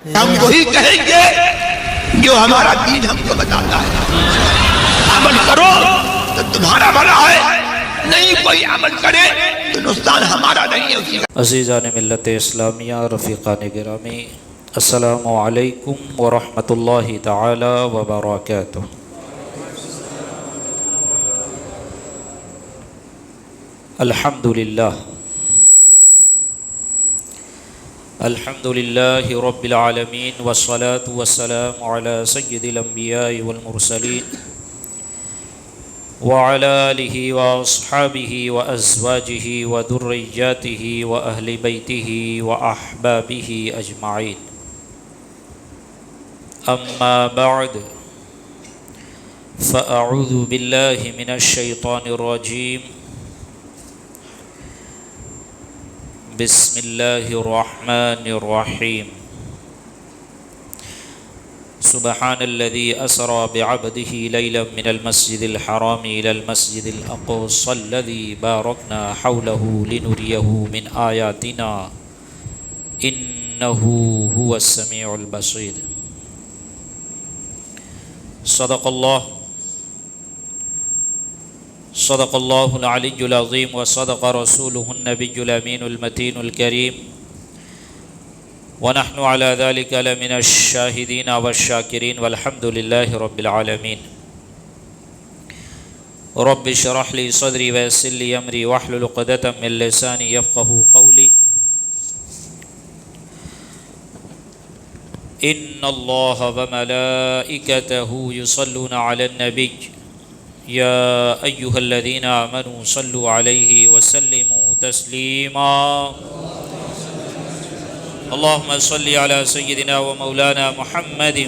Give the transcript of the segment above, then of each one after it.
ہم وہی کہیں گے جو ہمارا دین ہم کو بتاتا ہے. عمل کرو تو تمہارا بھلا ہے، نہیں کوئی عمل کرے تو نقصان ہمارا نہیں ہے اسی کا. عزیزان ملت اسلامیہ، رفیقان گرامی، السلام علیکم ورحمۃ اللہ تعالی وبرکاتہ. الحمد للہ رب العالمین، والصلاة والسلام علی سید الانبیاء والمرسلین وعلی آلہ واصحابہ وازواجہ وذریاتہ واہل بیتہ واحبابہ اجمعین. اما بعد فاعوذ باللہ من الشیطان الرجیم. بسم اللہ الرحمن الرحیم. سبحان الذي أسرى بعبده ليلا من المسجد الحرام إلى المسجد الأقصى الذي باركنا حوله لنريه من آياتنا إنه هو السميع البصير. صدق الله العلي العظيم، وصدق رسوله النبي الأمين المتين الكريم، ونحن على ذلك لمن الشاهدين والشاكرين، والحمد لله رب العالمين. رب اشرح لي صدري ويسر لي أمري واحلل عقدة من لساني يفقهوا قولي. إن الله وملائكته يصلون على النبي يا أيها الذين آمنوا صلوا عليه وسلموا تسليما. اللهم صل على سيدنا ومولانا محمد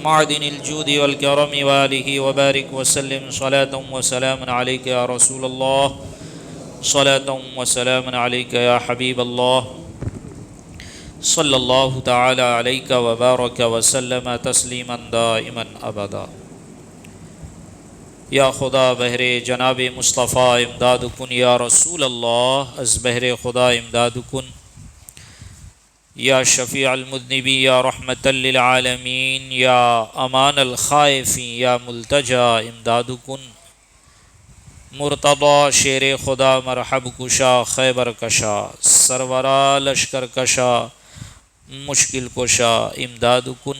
معدن الجود والكرم وآله وبارك وسلم صلاة وسلام عليك يا رسول الله، صلاة وسلام عليك يا حبيب الله، صلى الله تعالى عليك وبارك وسلم تسليما دائما أبدا. یا خدا بہر جناب مصطفیٰ امداد کن، یا رسول اللہ از بہر خدا امداد کن، یا شفیع المذنبین، یا رحمت للعالمین، یا امان الخائفین، یا ملتجا امداد کن. مرتضی شیر خدا مرحب کشا خیبر کشا، سرورا لشکر کشا مشکل کشا امداد کن.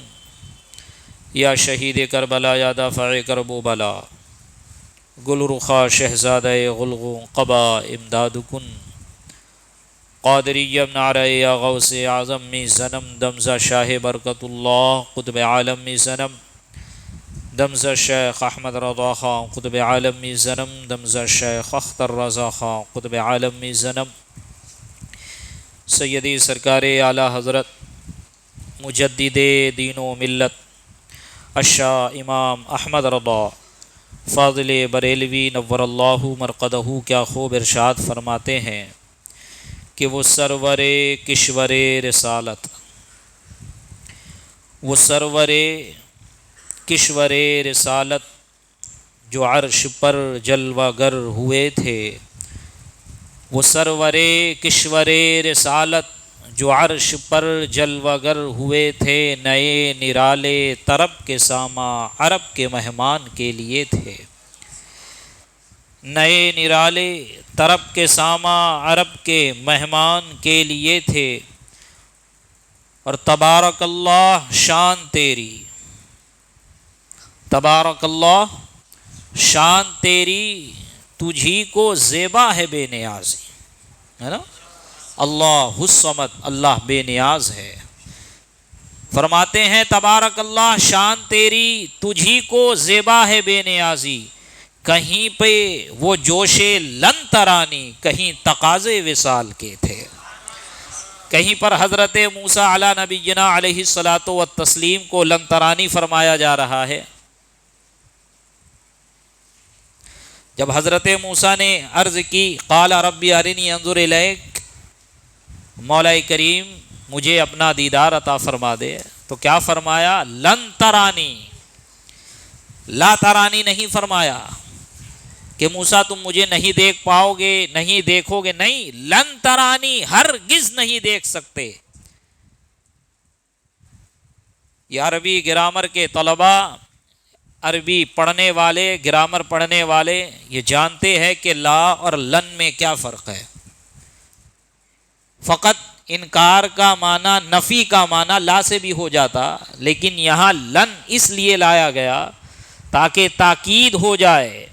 یا شہید کربلا، یا دافع کرب و بلا، گل رخا شہزادہ غلغ قبا امداد کن. قادری نعرہ یا غوث اعظم می زنم، دمزہ شاہ برکت اللہ قطب عالم می زنم، دمزہ شیخ احمد رضا خان قطب عالم می زنم، دمزہ شیخ اختر رضا خان قطب عالم می زنم. سیدی سرکار اعلیٰ حضرت مجدد دین و ملت الشاہ امام احمد رضا فاضل بریلوی نور اللہ مرقدہ کیا خوب ارشاد فرماتے ہیں کہ وہ سرور کشور رسالت، وہ سرور کشور رسالت جو عرش پر جلوہ گر ہوئے تھے، وہ سرور کشور رسالت جو عرش پر جلوہ گر ہوئے تھے، نئے نرالے طرب کے ساماں عرب کے مہمان کے لیے تھے. نئے نرالے طرب کے ساماں عرب کے مہمان کے لیے تھے. اور تبارک اللہ شان تیری، تبارک اللہ شان تیری، تجھی کو زیبا ہے بے نیازی، ہے نا. اللہ الصمد، اللہ بے نیاز ہے. فرماتے ہیں تبارک اللہ شان تیری، تجھی کو زیبا ہے بے نیازی. کہیں پہ وہ جوش لن ترانی، کہیں تقاضے وصال کے تھے. کہیں پر حضرت موسیٰ علی نبینا علیہ الصلاۃ والتسلیم کو لن ترانی فرمایا جا رہا ہے. جب حضرت موسیٰ نے عرض کی قال ربی ارنی انظر الیک، مولا کریم مجھے اپنا دیدار عطا فرما دے، تو کیا فرمایا؟ لن ترانی، لا ترانی نہیں فرمایا کہ موسیٰ تم مجھے نہیں دیکھ پاؤ گے، نہیں دیکھو گے، نہیں، لن ترانی، ہرگز نہیں دیکھ سکتے. یہ عربی گرامر کے طلباء، عربی پڑھنے والے، گرامر پڑھنے والے یہ جانتے ہیں کہ لا اور لن میں کیا فرق ہے۔ فقط انکار کا معنی، نفی کا معنی لا سے بھی ہو جاتا، لیکن یہاں لن اس لیے لایا گیا تاکہ تاکید ہو جائے،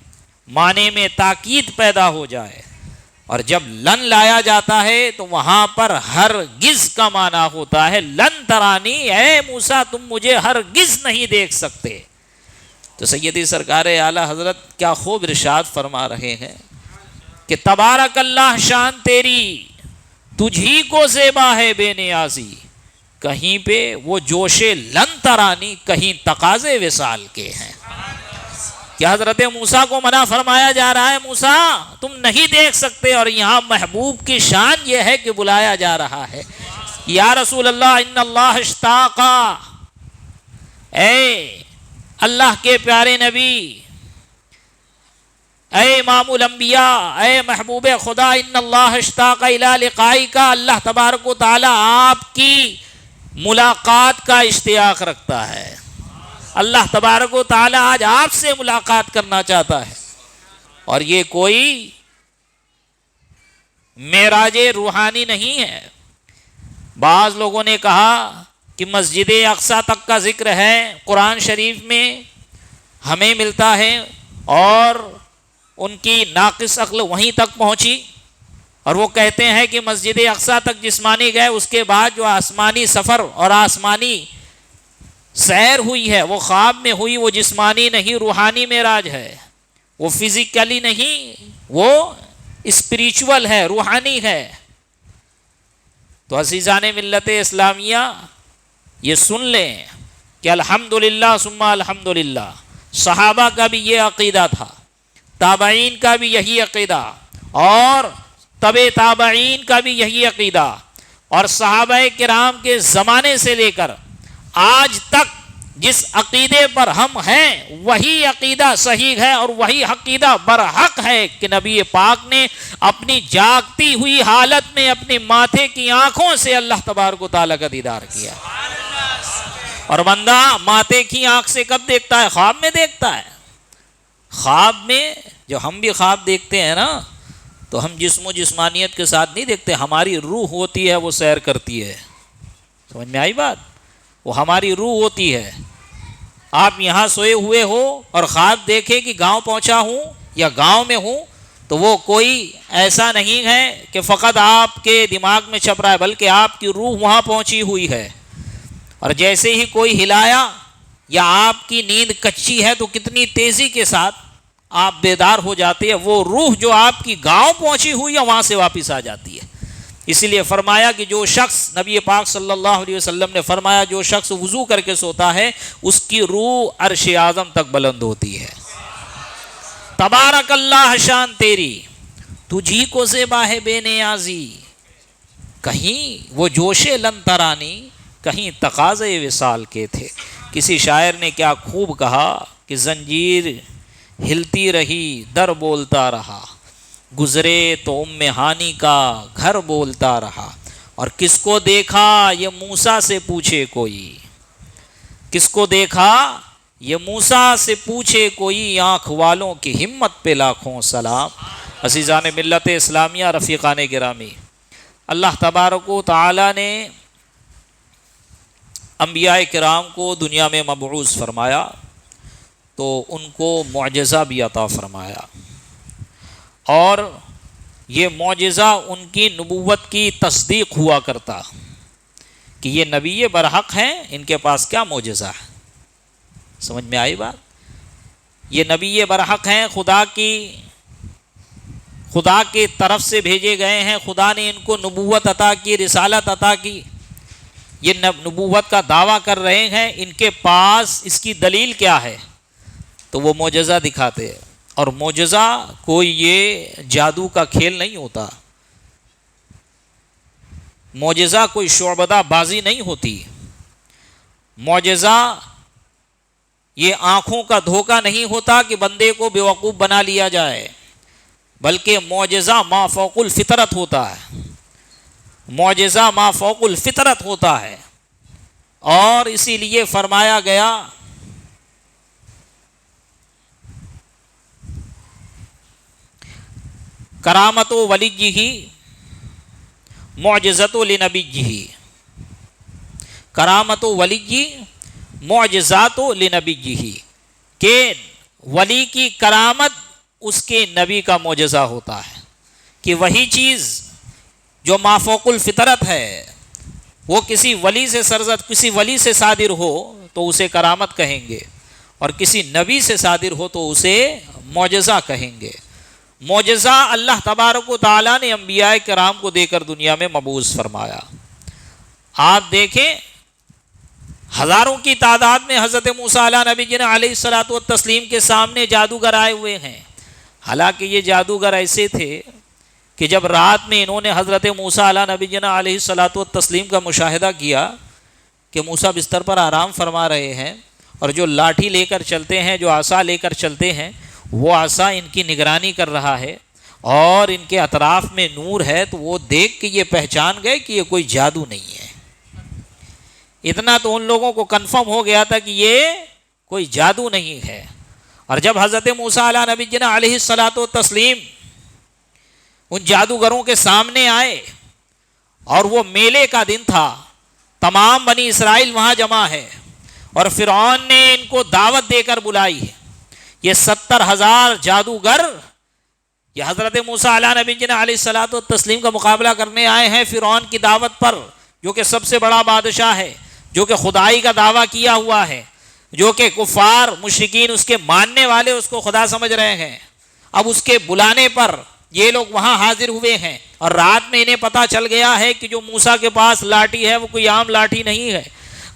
معنی میں تاکید پیدا ہو جائے۔ اور جب لن لایا جاتا ہے تو وہاں پر ہرگز کا معنی ہوتا ہے لن ترانی، اے موسیٰ تم مجھے ہرگز نہیں دیکھ سکتے۔ تو سیدی سرکار اعلیٰ حضرت کیا خوب ارشاد فرما رہے ہیں کہ تبارک اللہ شان تیری، تجھی کو زیبا ہے بے نیازی۔ کہیں پہ وہ جوش لن ترانی، کہیں تقاضے وصال کے ہیں۔ کیا حضرت موسیٰ کو منع فرمایا جا رہا ہے موسیٰ تم نہیں دیکھ سکتے، اور یہاں محبوب کی شان یہ ہے کہ بلایا جا رہا ہے یا رسول اللہ ان اللہ اشتاقا، اے اللہ کے پیارے نبی، اے امام الانبیاء، اے محبوب خدا، ان اللہ اشتاق الی لقائک، اللہ تبارک و تعالی آپ کی ملاقات کا اشتیاق رکھتا ہے۔ اللہ تبارک و تعالی آج آپ سے ملاقات کرنا چاہتا ہے، اور یہ کوئی معراج روحانی نہیں ہے۔ بعض لوگوں نے کہا کہ مسجد اقصیٰ تک کا ذکر ہے قرآن شریف میں، ہمیں ملتا ہے، اور ان کی ناقص عقل وہیں تک پہنچی، اور وہ کہتے ہیں کہ مسجد اقصیٰ تک جسمانی گئے، اس کے بعد جو آسمانی سفر اور آسمانی سیر ہوئی ہے وہ خواب میں ہوئی، وہ جسمانی نہیں، روحانی معراج ہے، وہ فزیکلی نہیں، وہ اسپریچول ہے، روحانی ہے۔ تو عزیزان ملت اسلامیہ یہ سن لیں کہ الحمدللہ ثم الحمدللہ، صحابہ کا بھی یہ عقیدہ تھا، تابعین کا بھی یہی عقیدہ، اور تبع تابعین کا بھی یہی عقیدہ، اور صحابہ کرام کے زمانے سے لے کر آج تک جس عقیدے پر ہم ہیں وہی عقیدہ صحیح ہے، اور وہی عقیدہ برحق ہے کہ نبی پاک نے اپنی جاگتی ہوئی حالت میں اپنے ماتھے کی آنکھوں سے اللہ تبارک و تعالیٰ کا دیدار کیا۔ اور بندہ ماتھے کی آنکھ سے کب دیکھتا ہے؟ خواب میں دیکھتا ہے۔ خواب میں جو ہم بھی خواب دیکھتے ہیں نا، تو ہم جسم و جسمانیت کے ساتھ نہیں دیکھتے، ہماری روح ہوتی ہے وہ سیر کرتی ہے۔ سمجھ میں آئی بات؟ وہ ہماری روح ہوتی ہے۔ آپ یہاں سوئے ہوئے ہو اور خواب دیکھے کہ گاؤں پہنچا ہوں یا گاؤں میں ہوں، تو وہ کوئی ایسا نہیں ہے کہ فقط آپ کے دماغ میں چھپ رہا ہے، بلکہ آپ کی روح وہاں پہنچی ہوئی ہے۔ اور جیسے ہی کوئی ہلایا یا آپ کی نیند کچی ہے تو کتنی تیزی کے ساتھ آپ بیدار ہو جاتے ہیں، وہ روح جو آپ کی گاؤں پہنچی ہوئی ہے وہاں سے واپس آ جاتی ہے۔ اسی لیے فرمایا کہ جو شخص، نبی پاک صلی اللہ علیہ وسلم نے فرمایا جو شخص وضو کر کے سوتا ہے اس کی روح عرش اعظم تک بلند ہوتی ہے۔ تبارک اللہ شان تیری، تجھی کو زیبا ہے بے نیازی۔ کہیں وہ جوش لن ترانی، کہیں تقاضے وصال کے تھے۔ کسی شاعر نے کیا خوب کہا کہ زنجیر ہلتی رہی در بولتا رہا، گزرے تو ام ہانی کا گھر بولتا رہا، اور کس کو دیکھا یہ موسیٰ سے پوچھے کوئی، کس کو دیکھا یہ موسیٰ سے پوچھے کوئی، آنکھ والوں کی ہمت پہ لاکھوں سلام۔ عزیزان ملت اسلامیہ، رفیقان گرامی، اللہ تبارک و تعالی نے انبیاء کرام کو دنیا میں مبعوث فرمایا تو ان کو معجزہ بھی عطا فرمایا، اور یہ معجزہ ان کی نبوت کی تصدیق ہوا کرتا کہ یہ نبی برحق ہیں، ان کے پاس کیا معجزہ ہے۔ سمجھ میں آئی بات؟ یہ نبی برحق ہیں، خدا کی طرف سے بھیجے گئے ہیں، خدا نے ان کو نبوت عطا کی، رسالت عطا کی، یہ نبوت کا دعویٰ کر رہے ہیں، ان کے پاس اس کی دلیل کیا ہے؟ تو وہ معجزہ دکھاتے ہیں۔ اور معجزہ کوئی یہ جادو کا کھیل نہیں ہوتا، معجزہ کوئی شعبدہ بازی نہیں ہوتی، معجزہ یہ آنکھوں کا دھوکہ نہیں ہوتا کہ بندے کو بیوقوف بنا لیا جائے، بلکہ معجزہ ما فوق الفطرت ہوتا ہے، معجزہ ما فوق الفطرت ہوتا ہے۔ اور اسی لیے فرمایا گیا کرامت ولیہ معجزت لنبیہ، کرامت ولی معجزات لنبیہ، کہ ولی کی کرامت اس کے نبی کا معجزہ ہوتا ہے، کہ وہی چیز جو مافوق الفطرت ہے وہ کسی ولی سے سرزد، کسی ولی سے صادر ہو تو اسے کرامت کہیں گے، اور کسی نبی سے صادر ہو تو اسے معجزہ کہیں گے۔ معجزہ اللہ تبارک و تعالیٰ نے انبیاء کرام کو دے کر دنیا میں مبعوث فرمایا۔ آپ دیکھیں ہزاروں کی تعداد میں حضرت موسیٰ علیہ نبی جنہ علیہ الصلوۃ والتسلیم کے سامنے جادوگر آئے ہوئے ہیں، حالانکہ یہ جادوگر ایسے تھے کہ جب رات میں انہوں نے حضرت موسیٰ علیہ نبی جنہ علیہ الصلوۃ والتسلیم کا مشاہدہ کیا کہ موسیٰ بستر پر آرام فرما رہے ہیں، اور جو لاٹھی لے کر چلتے ہیں، جو عصا لے کر چلتے ہیں، وہ عصا ان کی نگرانی کر رہا ہے اور ان کے اطراف میں نور ہے، تو وہ دیکھ کے یہ پہچان گئے کہ یہ کوئی جادو نہیں ہے۔ اتنا تو ان لوگوں کو کنفرم ہو گیا تھا کہ یہ کوئی جادو نہیں ہے۔ اور جب حضرت موسیٰ علیہ نبی جنہ علیہ الصلوۃ والتسلیم ان جادوگروں کے سامنے آئے، اور وہ میلے کا دن تھا، تمام بنی اسرائیل وہاں جمع ہے، اور فرعون نے ان کو دعوت دے کر بلائی ہے۔ یہ 70,000 جادوگر یہ حضرت موسیٰ علیہ نبی جنہ علیہ الصلوۃ والتسلیم کا مقابلہ کرنے آئے ہیں فرعون کی دعوت پر، جو کہ سب سے بڑا بادشاہ ہے، جو کہ خدائی کا دعویٰ کیا ہوا ہے، جو کہ کفار مشرکین اس کے ماننے والے اس کو خدا سمجھ رہے ہیں۔ اب اس کے بلانے پر یہ لوگ وہاں حاضر ہوئے ہیں، اور رات میں انہیں پتا چل گیا ہے کہ جو موسیٰ کے پاس لاٹھی ہے وہ کوئی عام لاٹھی نہیں ہے،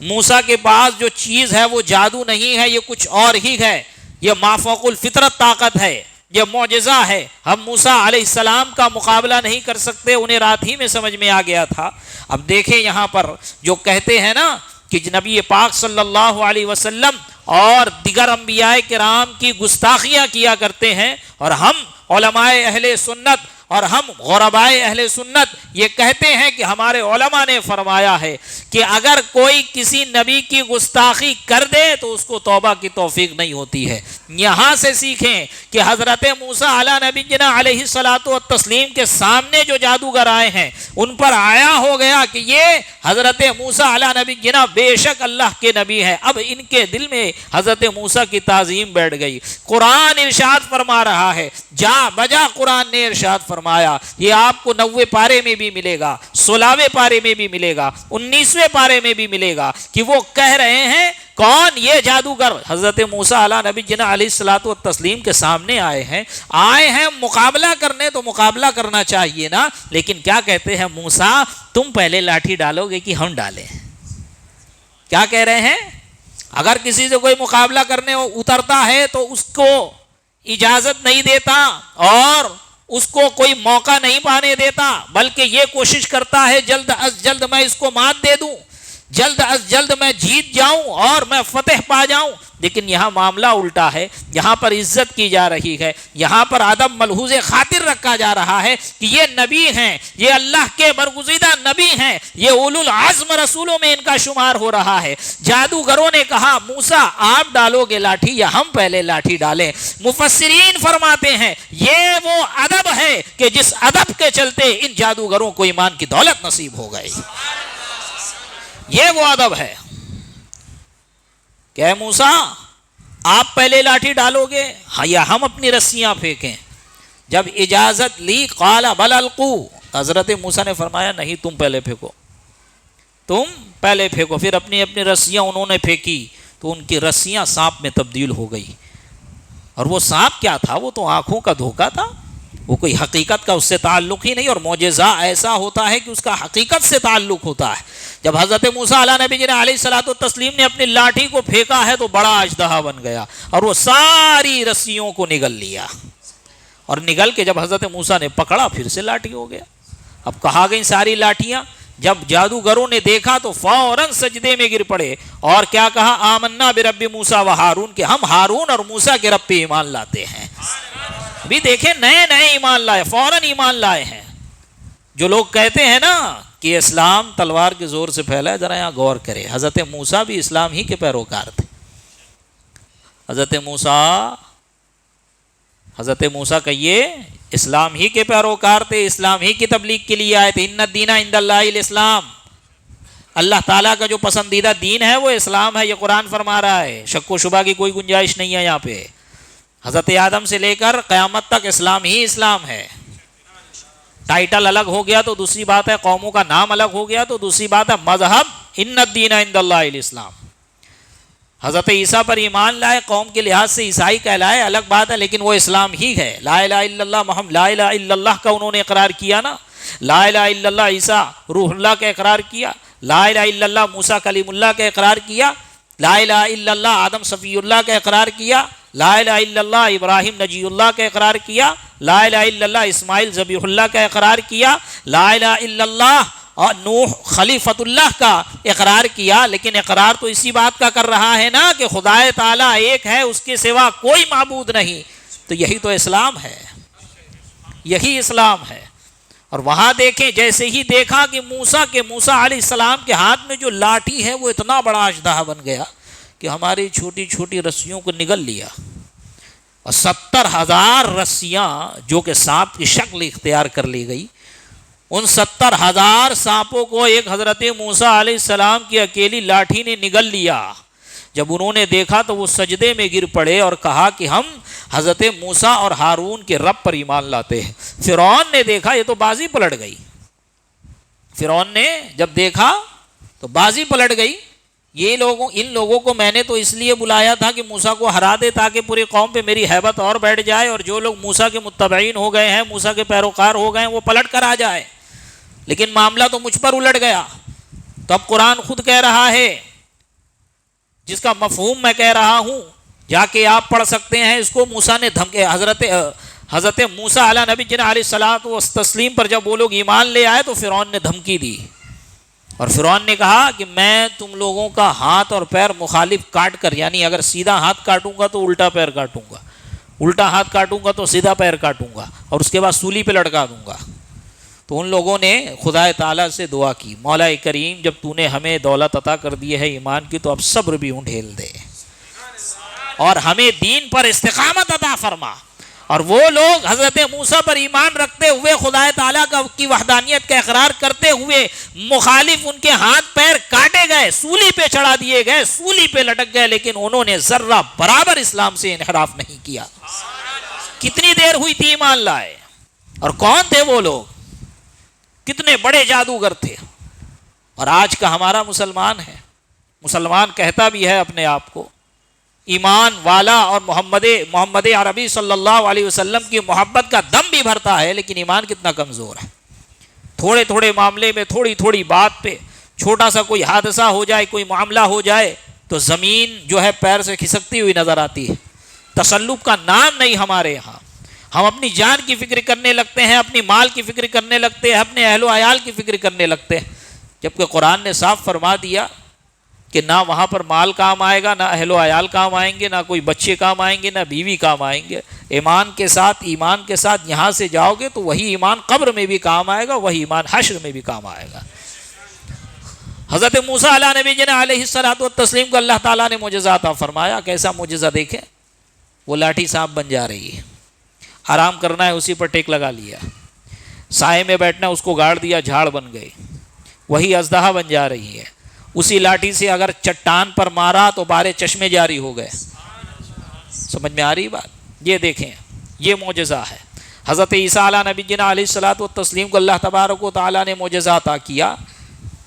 موسیٰ کے پاس جو چیز ہے وہ جادو نہیں ہے، یہ کچھ اور ہی ہے، یہ مافوق الفطرت طاقت ہے، یہ معجزہ ہے، ہم موسیٰ علیہ السلام کا مقابلہ نہیں کر سکتے۔ انہیں رات ہی میں سمجھ میں آ گیا تھا۔ اب دیکھیں یہاں پر جو کہتے ہیں نا کہ نبی پاک صلی اللہ علیہ وسلم اور دیگر انبیاء کرام کی گستاخیاں کیا کرتے ہیں، اور ہم علماء اہل سنت اور ہم غرباء اہل سنت یہ کہتے ہیں کہ ہمارے علماء نے فرمایا ہے کہ اگر کوئی کسی نبی کی گستاخی کر دے تو اس کو توبہ کی توفیق نہیں ہوتی ہے۔ یہاں سے سیکھیں کہ حضرت موسیٰ علیہ نبی جنہ علیہ الصلوۃ والتسلیم کے سامنے جو جادوگر آئے ہیں ان پر آیا ہو گیا کہ یہ حضرت موسیٰ علیہ نبی جنہ بے شک اللہ کے نبی ہے۔ اب ان کے دل میں حضرت موسیٰ کی تعظیم بیٹھ گئی۔ قرآن ارشاد فرما رہا ہے، جا بجا قرآن نے ارشاد فرمایا، یہ آپ کو 90 پارے میں بھی ملے گا، 16ویں پارے میں بھی ملے گا، 19ویں پارے میں بھی ملے گا، کہ وہ کہہ رہے ہیں کون؟ یہ جادوگر حضرت موسیٰ علیہ نبی جنہ علیہ الصلوۃ والتسلیم کے سامنے آئے ہیں مقابلہ کرنے، تو مقابلہ کرنا چاہیے نا، لیکن کیا کہتے ہیں موسیٰ تم پہلے لاٹھی ڈالو گے کہ ہم ڈالیں؟ کیا کہہ رہے ہیں؟ اگر کسی سے کوئی مقابلہ کرنے اترتا ہے تو اس کو اجازت نہیں دیتا اور اس کو کوئی موقع نہیں پانے دیتا، بلکہ یہ کوشش کرتا ہے جلد از جلد میں اس کو مات دے دوں، جلد از جلد میں جیت جاؤں اور میں فتح پا جاؤں۔ لیکن یہاں معاملہ الٹا ہے، یہاں پر عزت کی جا رہی ہے، یہاں پر ادب ملحوظ خاطر رکھا جا رہا ہے کہ یہ نبی ہیں، یہ اللہ کے برگزیدہ نبی ہیں، یہ اولو العزم رسولوں میں ان کا شمار ہو رہا ہے۔ جادوگروں نے کہا موسیٰ آپ ڈالو گے لاٹھی یا ہم پہلے لاٹھی ڈالیں؟ مفسرین فرماتے ہیں یہ وہ ادب ہے کہ جس ادب کے چلتے ان جادوگروں کو ایمان کی دولت نصیب ہو گئی، یہ وہ ادب ہے کہ اے موسیٰ آپ پہلے لاٹھی ڈالو گے یا ہم اپنی رسیاں پھینکیں؟ جب اجازت لی قال بل القوا، حضرت موسیٰ نے فرمایا نہیں تم پہلے پھینکو، تم پہلے پھینکو۔ پھر اپنی اپنی رسیاں انہوں نے پھینکی تو ان کی رسیاں سانپ میں تبدیل ہو گئی، اور وہ سانپ کیا تھا؟ وہ تو آنکھوں کا دھوکہ تھا، وہ کوئی حقیقت کا اس سے تعلق ہی نہیں، اور معجزہ ایسا ہوتا ہے کہ اس کا حقیقت سے تعلق ہوتا ہے۔ جب حضرت موسیٰ علیہ نبی جنہ علیہ الصلوۃ والتسلیم نے اپنی لاٹھی کو پھینکا ہے تو بڑا اژدہا بن گیا، اور وہ ساری رسیوں کو نگل لیا، اور نگل کے جب حضرت موسیٰ نے پکڑا پھر سے لاٹھی ہو گیا۔ اب کہا گئی ساری لاٹھیاں، جب جادوگروں نے دیکھا تو فوراً سجدے میں گر پڑے، اور کیا کہا؟ آمنا برب موسیٰ و ہارون، کہ ہم ہارون اور موسیٰ کے رب پہ ایمان لاتے ہیں۔ بھی دیکھیں نئے نئے ایمان لائے، فوراً ایمان لائے ہیں۔ جو لوگ کہتے ہیں نا کہ اسلام تلوار کے زور سے پھیلا ہے، ذرا یہاں غور کرے. حضرت موسیٰ بھی اسلام ہی کے پیروکار تھے. حضرت موسیٰ کہیے اسلام ہی کے پیروکار تھے، اسلام ہی کی تبلیغ کے لیے آئے تھے. ان الدین عند اللہ الاسلام، اللہ تعالیٰ کا جو پسندیدہ دین ہے وہ اسلام ہے. یہ قرآن فرما رہا ہے، شک و شبہ کی کوئی گنجائش نہیں ہے یہاں پہ. حضرت آدم سے لے کر قیامت تک اسلام ہی اسلام ہے. ٹائٹل الگ ہو گیا تو دوسری بات ہے، قوموں کا نام الگ ہو گیا تو دوسری بات ہے. مذہب ان الدین عند اللہ الاسلام. حضرت عیسیٰ پر ایمان لائے، قوم کے لحاظ سے عیسائی کہلائے، الگ بات ہے، لیکن وہ اسلام ہی ہے. لا الہ الا اللہ محمد، لا الہ الا اللہ کا انہوں نے اقرار کیا نا. لا الہ الا اللہ عیسیٰ روح اللہ کا اقرار کیا. لا الہ الا اللہ موسیٰ کلیم اللہ کا اقرار کیا. لا الہ الا اللہ آدم صفی اللہ کا اقرار کیا. لا الہ الا اللہ ابراہیم نجی اللہ کا اقرار کیا. لا الہ الا اللہ اسماعیل ذبیح اللہ کا اقرار کیا. لا الہ الا اللہ اور نوح خلیفۃ اللہ کا اقرار کیا. لیکن اقرار تو اسی بات کا کر رہا ہے نا کہ خدا تعالیٰ ایک ہے، اس کے سوا کوئی معبود نہیں. تو یہی تو اسلام ہے، یہی اسلام ہے. اور وہاں دیکھیں، جیسے ہی دیکھا کہ موسیٰ علیہ السلام کے ہاتھ میں جو لاٹھی ہے وہ اتنا بڑا اژدہا بن گیا کہ ہماری چھوٹی چھوٹی رسیوں کو نگل لیا. اور 70,000 رسیاں جو کہ سانپ کی شکل اختیار کر لی گئی، ان 70,000 سانپوں کو ایک حضرت موسیٰ علیہ السلام کی اکیلی لاٹھی نے نگل لیا. جب انہوں نے دیکھا تو وہ سجدے میں گر پڑے اور کہا کہ ہم حضرت موسیٰ اور ہارون کے رب پر ایمان لاتے ہیں. فرعون نے دیکھا یہ تو بازی پلٹ گئی. فرعون نے جب دیکھا تو بازی پلٹ گئی. ان لوگوں کو میں نے تو اس لیے بلایا تھا کہ موسیٰ کو ہرا دے تاکہ پوری قوم پہ میری ہیبت اور بیٹھ جائے، اور جو لوگ موسیٰ کے متبعین ہو گئے ہیں، موسیٰ کے پیروکار ہو گئے ہیں، وہ پلٹ کر آ جائے. لیکن معاملہ تو مجھ پر الٹ گیا. تو اب قرآن خود کہہ رہا ہے، جس کا مفہوم میں کہہ رہا ہوں، جا کے آپ پڑھ سکتے ہیں اس کو. موسیٰ نے دھمکے حضرت موسیٰ علیہ نبی جن علیہ الصلاۃ والتسلیم پر جب وہ لوگ ایمان لے آئے تو فرعون نے دھمکی دی. اور فرعون نے کہا کہ میں تم لوگوں کا ہاتھ اور پیر مخالف کاٹ کر، یعنی اگر سیدھا ہاتھ کاٹوں گا تو الٹا پیر کاٹوں گا، الٹا ہاتھ کاٹوں گا تو سیدھا پیر کاٹوں گا، اور اس کے بعد سولی پہ لٹکا دوں گا. تو ان لوگوں نے خدا تعالیٰ سے دعا کی، مولا کریم جب تو نے ہمیں دولت عطا کر دی ہے ایمان کی، تو اب صبر بھی ڈھیل دے اور ہمیں دین پر استقامت عطا فرما. اور وہ لوگ حضرت موسیٰ پر ایمان رکھتے ہوئے، خدا تعالیٰ کی وحدانیت کا اقرار کرتے ہوئے، مخالف ان کے ہاتھ پیر کاٹے گئے، سولی پہ چڑھا دیے گئے، سولی پہ لٹک گئے، لیکن انہوں نے ذرہ برابر اسلام سے انحراف نہیں کیا. کتنی دیر ہوئی تھی ایمان لائے، اور کون تھے وہ لوگ؟ کتنے بڑے جادوگر تھے. اور آج کا ہمارا مسلمان کہتا بھی ہے اپنے آپ کو ایمان والا، اور محمد عربی صلی اللہ علیہ وسلم کی محبت کا دم بھی بھرتا ہے، لیکن ایمان کتنا کمزور ہے. تھوڑے تھوڑے معاملے میں، تھوڑی تھوڑی بات پہ، چھوٹا سا کوئی حادثہ ہو جائے، کوئی معاملہ ہو جائے تو زمین جو ہے پیر سے کھسکتی ہوئی نظر آتی ہے. تسلط کا نام نہیں ہمارے یہاں. ہم اپنی جان کی فکر کرنے لگتے ہیں، اپنی مال کی فکر کرنے لگتے ہیں، اپنے اہل و عیال کی فکر کرنے لگتے ہیں، جبکہ قرآن نے صاف فرما دیا کہ نہ وہاں پر مال کام آئے گا، نہ اہل و عیال کام آئیں گے، نہ کوئی بچے کام آئیں گے، نہ بیوی کام آئیں گے. ایمان کے ساتھ یہاں سے جاؤ گے تو وہی ایمان قبر میں بھی کام آئے گا، وہی ایمان حشر میں بھی کام آئے گا. حضرت موسیٰ علیہ نبی جن علیہ الصلاۃ والتسلیم کو اللہ تعالیٰ نے معجزہ عطا فرمایا. کیسا معجزہ دیکھیں، وہ لاٹھی سانپ بن جا رہی ہے. آرام کرنا ہے اسی پر ٹیک لگا لیا، سائے میں بیٹھنا اس کو گاڑ دیا، جھاڑ بن گئی. وہی اژدہا بن جا رہی ہے. اسی لاٹھی سے اگر چٹان پر مارا تو 12 چشمے جاری ہو گئے. سمجھ میں آ رہی بات؟ یہ دیکھیں، یہ معجزہ ہے. حضرت عیسیٰ علیہ نبی جن علیہ الصلاۃ والتسلیم کو اللہ تبارک و تعالیٰ نے معجزہ عطا کیا.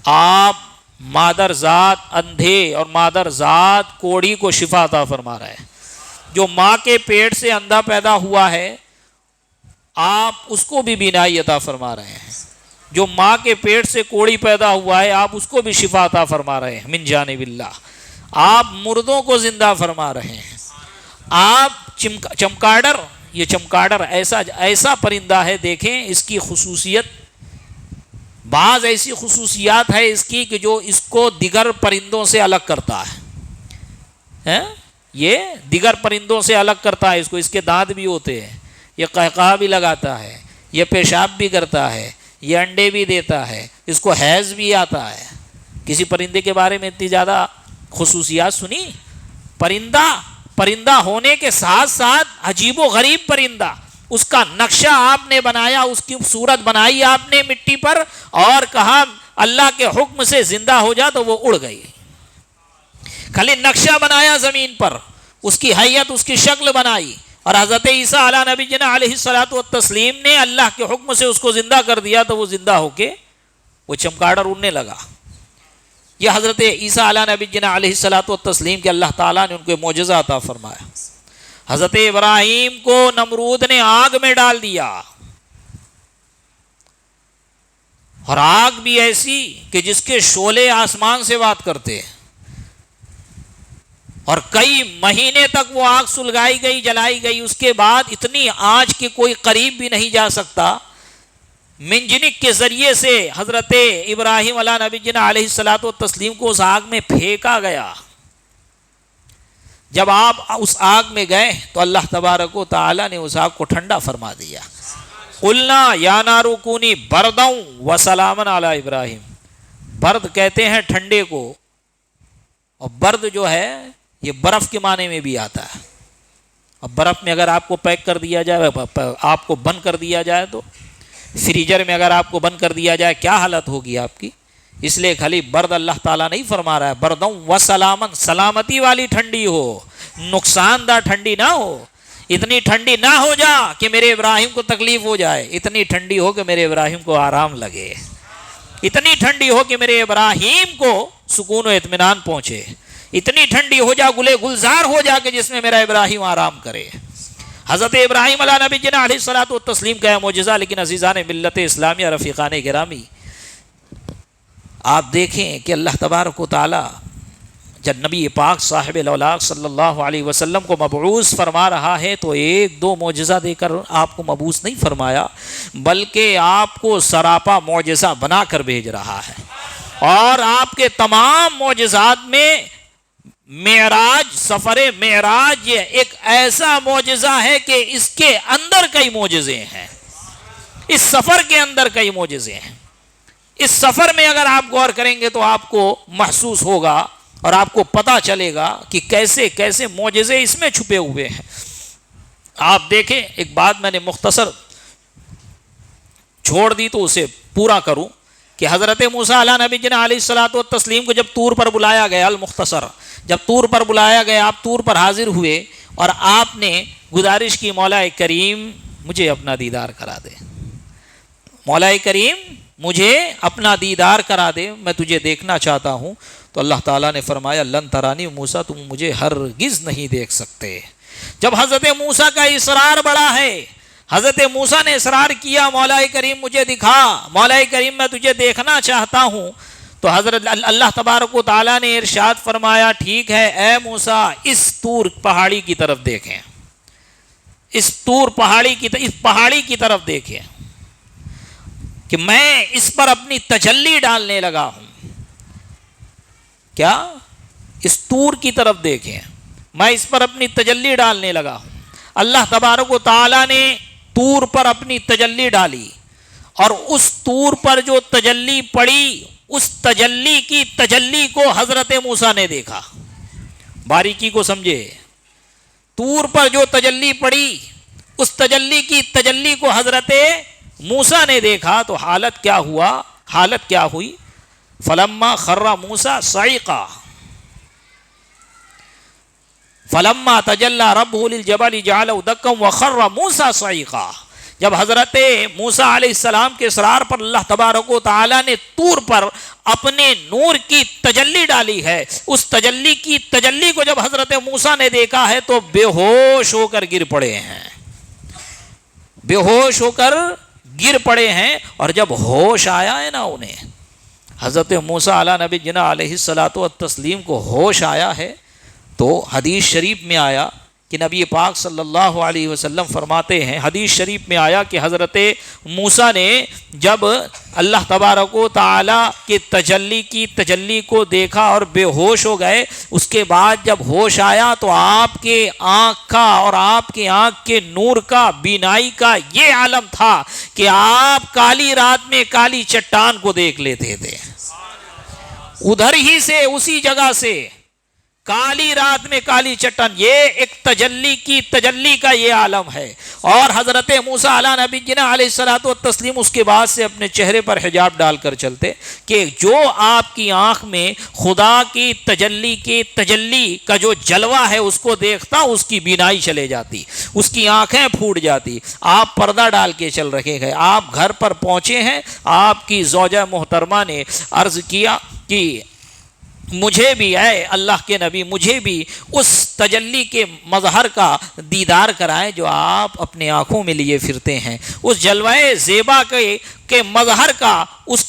آپ مادر ذات اندھے اور مادر ذات کوڑی کو شفا عطا فرما رہے ہیں. جو ماں کے پیٹ سے اندھا پیدا ہوا ہے، آپ اس کو بھی بینائی عطا فرما رہے ہیں. جو ماں کے پیٹ سے کوڑی پیدا ہوا ہے، آپ اس کو بھی شفا عطا فرما رہے ہیں من جانب اللہ. آپ مردوں کو زندہ فرما رہے ہیں. آپ چمکاڈر، یہ چمکاڈر ایسا پرندہ ہے، دیکھیں اس کی خصوصیت، بعض ایسی خصوصیات ہے اس کی کہ جو اس کو دیگر پرندوں سے الگ کرتا ہے. یہ دیگر پرندوں سے الگ کرتا ہے اس کو. اس کے دانت بھی ہوتے ہیں، یہ قہقہا بھی لگاتا ہے، یہ پیشاب بھی کرتا ہے، یہ انڈے بھی دیتا ہے، اس کو حیض بھی آتا ہے۔ کسی پرندے کے بارے میں اتنی زیادہ خصوصیات سنی؟ پرندہ ہونے کے ساتھ ساتھ عجیب و غریب پرندہ، اس کا نقشہ آپ نے بنایا، اس کی صورت بنائی آپ نے مٹی پر، اور کہا اللہ کے حکم سے زندہ ہو جا تو وہ اڑ گئی۔ خالی نقشہ بنایا زمین پر، اس کی حیت، اس کی شکل بنائی، اور حضرت عیسیٰ علیہ نبی جنا علیہ الصلوۃ والتسلیم نے اللہ کے حکم سے اس کو زندہ کر دیا تو وہ زندہ ہو کے وہ چمگاڑر اڑنے لگا۔ یہ حضرت عیسیٰ علیہ نبی جنا علیہ الصلوۃ والتسلیم کے اللہ تعالیٰ نے ان کو معجزہ عطا فرمایا۔ حضرت ابراہیم کو نمرود نے آگ میں ڈال دیا، اور آگ بھی ایسی کہ جس کے شعلے آسمان سے بات کرتے، اور کئی مہینے تک وہ آگ سلگائی گئی، جلائی گئی، اس کے بعد اتنی آنچ کہ کوئی قریب بھی نہیں جا سکتا۔ منجنک کے ذریعے سے حضرت ابراہیم علیہ نبی جنا علیہ الصلوۃ والتسلیم کو اس آگ میں پھینکا گیا۔ جب آپ اس آگ میں گئے تو اللہ تبارک و تعالی نے اس آگ کو ٹھنڈا فرما دیا۔ قلنا یا نار کونی بردا وسلاما علی ابراہیم، برد کہتے ہیں ٹھنڈے کو، اور برد جو ہے یہ برف کے معنی میں بھی آتا ہے۔ اب برف میں اگر آپ کو پیک کر دیا جائے، آپ کو بند کر دیا جائے، تو فریجر میں اگر آپ کو بند کر دیا جائے کیا حالت ہوگی آپ کی؟ اس لیے خالی برد اللہ تعالیٰ نہیں فرما رہا ہے، بردوں و سلامن، سلامتی والی ٹھنڈی ہو، نقصان دہ ٹھنڈی نہ ہو۔ اتنی ٹھنڈی نہ ہو جا کہ میرے ابراہیم کو تکلیف ہو جائے، اتنی ٹھنڈی ہو کہ میرے ابراہیم کو آرام لگے، اتنی ٹھنڈی ہو کہ میرے ابراہیم کو سکون و اطمینان پہنچے، اتنی ٹھنڈی ہو جا، گلے گلزار ہو جا کہ جس میں میرا ابراہیم آرام کرے۔ حضرت ابراہیم علیہ نبی جنا علیہ الصلوۃ والتسلیم کا معجزہ۔ لیکن عزیزان ملت اسلامیہ، رفیقان گرامی، آپ دیکھیں کہ اللہ تبارک و تعالی جب نبی پاک صاحب الاولاق صلی اللہ علیہ وسلم کو مبعوث فرما رہا ہے تو ایک دو معجزہ دے کر آپ کو مبعوث نہیں فرمایا، بلکہ آپ کو سراپا معجزہ بنا کر بھیج رہا ہے۔ اور آپ کے تمام معجزات میں معراج، سفر معراج یہ ایک ایسا معجزہ ہے کہ اس کے اندر کئی معجزے ہیں، اس سفر کے اندر کئی معجزے ہیں۔ اس سفر میں اگر آپ غور کریں گے تو آپ کو محسوس ہوگا اور آپ کو پتہ چلے گا کہ کیسے کیسے معجزے اس میں چھپے ہوئے ہیں۔ آپ دیکھیں، ایک بات میں نے مختصر چھوڑ دی تو اسے پورا کروں کہ حضرت موسیٰ علیہ نبی جنا علیہ الصلوۃ والتسلیم کو جب طور پر بلایا گیا، المختصر، جب طور پر بلایا گیا، آپ طور پر حاضر ہوئے اور آپ نے گزارش کی، مولا کریم مجھے اپنا دیدار کرا دے، مولا کریم مجھے اپنا دیدار کرا دے، میں تجھے دیکھنا چاہتا ہوں۔ تو اللہ تعالیٰ نے فرمایا لن ترانی موسیٰ، تم مجھے ہرگز نہیں دیکھ سکتے۔ جب حضرت موسیٰ کا اصرار بڑا ہے، حضرت موسیٰ نے اصرار کیا مولا کریم مجھے دکھا، مولا کریم میں تجھے دیکھنا چاہتا ہوں، تو حضرت اللہ تبارک و تعالیٰ نے ارشاد فرمایا ٹھیک ہے اے موسیٰ، اس طور پہاڑی کی طرف دیکھیں، اس طور پہاڑی کی طرف دیکھیں کہ میں اس پر اپنی تجلی ڈالنے لگا ہوں۔ کیا؟ اس طور کی طرف دیکھیں، میں اس پر اپنی تجلی ڈالنے لگا ہوں۔ اللہ تبارک و تعالیٰ نے طور پر اپنی تجلی ڈالی، اور اس طور پر جو تجلی پڑی، اس تجلی کی تجلی کو حضرت موسیٰ نے دیکھا۔ باریکی کو سمجھے، طور پر جو تجلی پڑی، اس تجلی کی تجلی کو حضرت موسیٰ نے دیکھا، تو حالت کیا ہوا، حالت کیا ہوئی؟ فلما خر موسیٰ صعقا فلما تجلی ربہ للجبل جعلہ دکا وخر موسیٰ صعقا۔ جب حضرت موسیٰ علیہ السلام کے اصرار پر اللہ تبارک و تعالیٰ نے طور پر اپنے نور کی تجلی ڈالی ہے، اس تجلی کی تجلی کو جب حضرت موسیٰ نے دیکھا ہے تو بے ہوش ہو کر گر پڑے ہیں، بے ہوش ہو کر گر پڑے ہیں۔ اور جب ہوش آیا ہے نا انہیں، حضرت موسیٰ علیہ نبی جنا علیہ الصلوۃ والتسلیم کو ہوش آیا ہے، تو حدیث شریف میں آیا کہ نبی پاک صلی اللہ علیہ وسلم فرماتے ہیں، حدیث شریف میں آیا کہ حضرت موسیٰ نے جب اللہ تبارک و تعالیٰ کے تجلی کی تجلی کو دیکھا اور بے ہوش ہو گئے، اس کے بعد جب ہوش آیا تو آپ کے آنکھ کا اور آپ کے آنکھ کے نور کا، بینائی کا یہ عالم تھا کہ آپ کالی رات میں کالی چٹان کو دیکھ لیتے تھے، ادھر ہی سے اسی جگہ سے کالی رات میں کالی چٹان، یہ ایک تجلی کا یہ عالم ہے۔ اور حضرت موسیٰ علیہ نبینا علیہ الصلوۃ والتسلیم اس کے بعد سے اپنے چہرے پر حجاب ڈال کر چلتے کہ جو آپ کی آنکھ میں خدا کی تجلی کا جو جلوہ ہے اس کو دیکھتا، اس کی بینائی چلے جاتی، اس کی آنکھیں پھوٹ جاتی۔ آپ پردہ ڈال کے چل رہے ہیں، آپ گھر پر پہنچے ہیں، آپ کی زوجہ محترمہ نے عرض کیا کہ مجھے بھی، اے اللہ کے نبی، مجھے بھی اس تجلی کے مظہر کا دیدار کرائے جو آپ اپنے آنکھوں میں لیے پھرتے ہیں، اس جلوہ زیبا کے مظہر کا، اس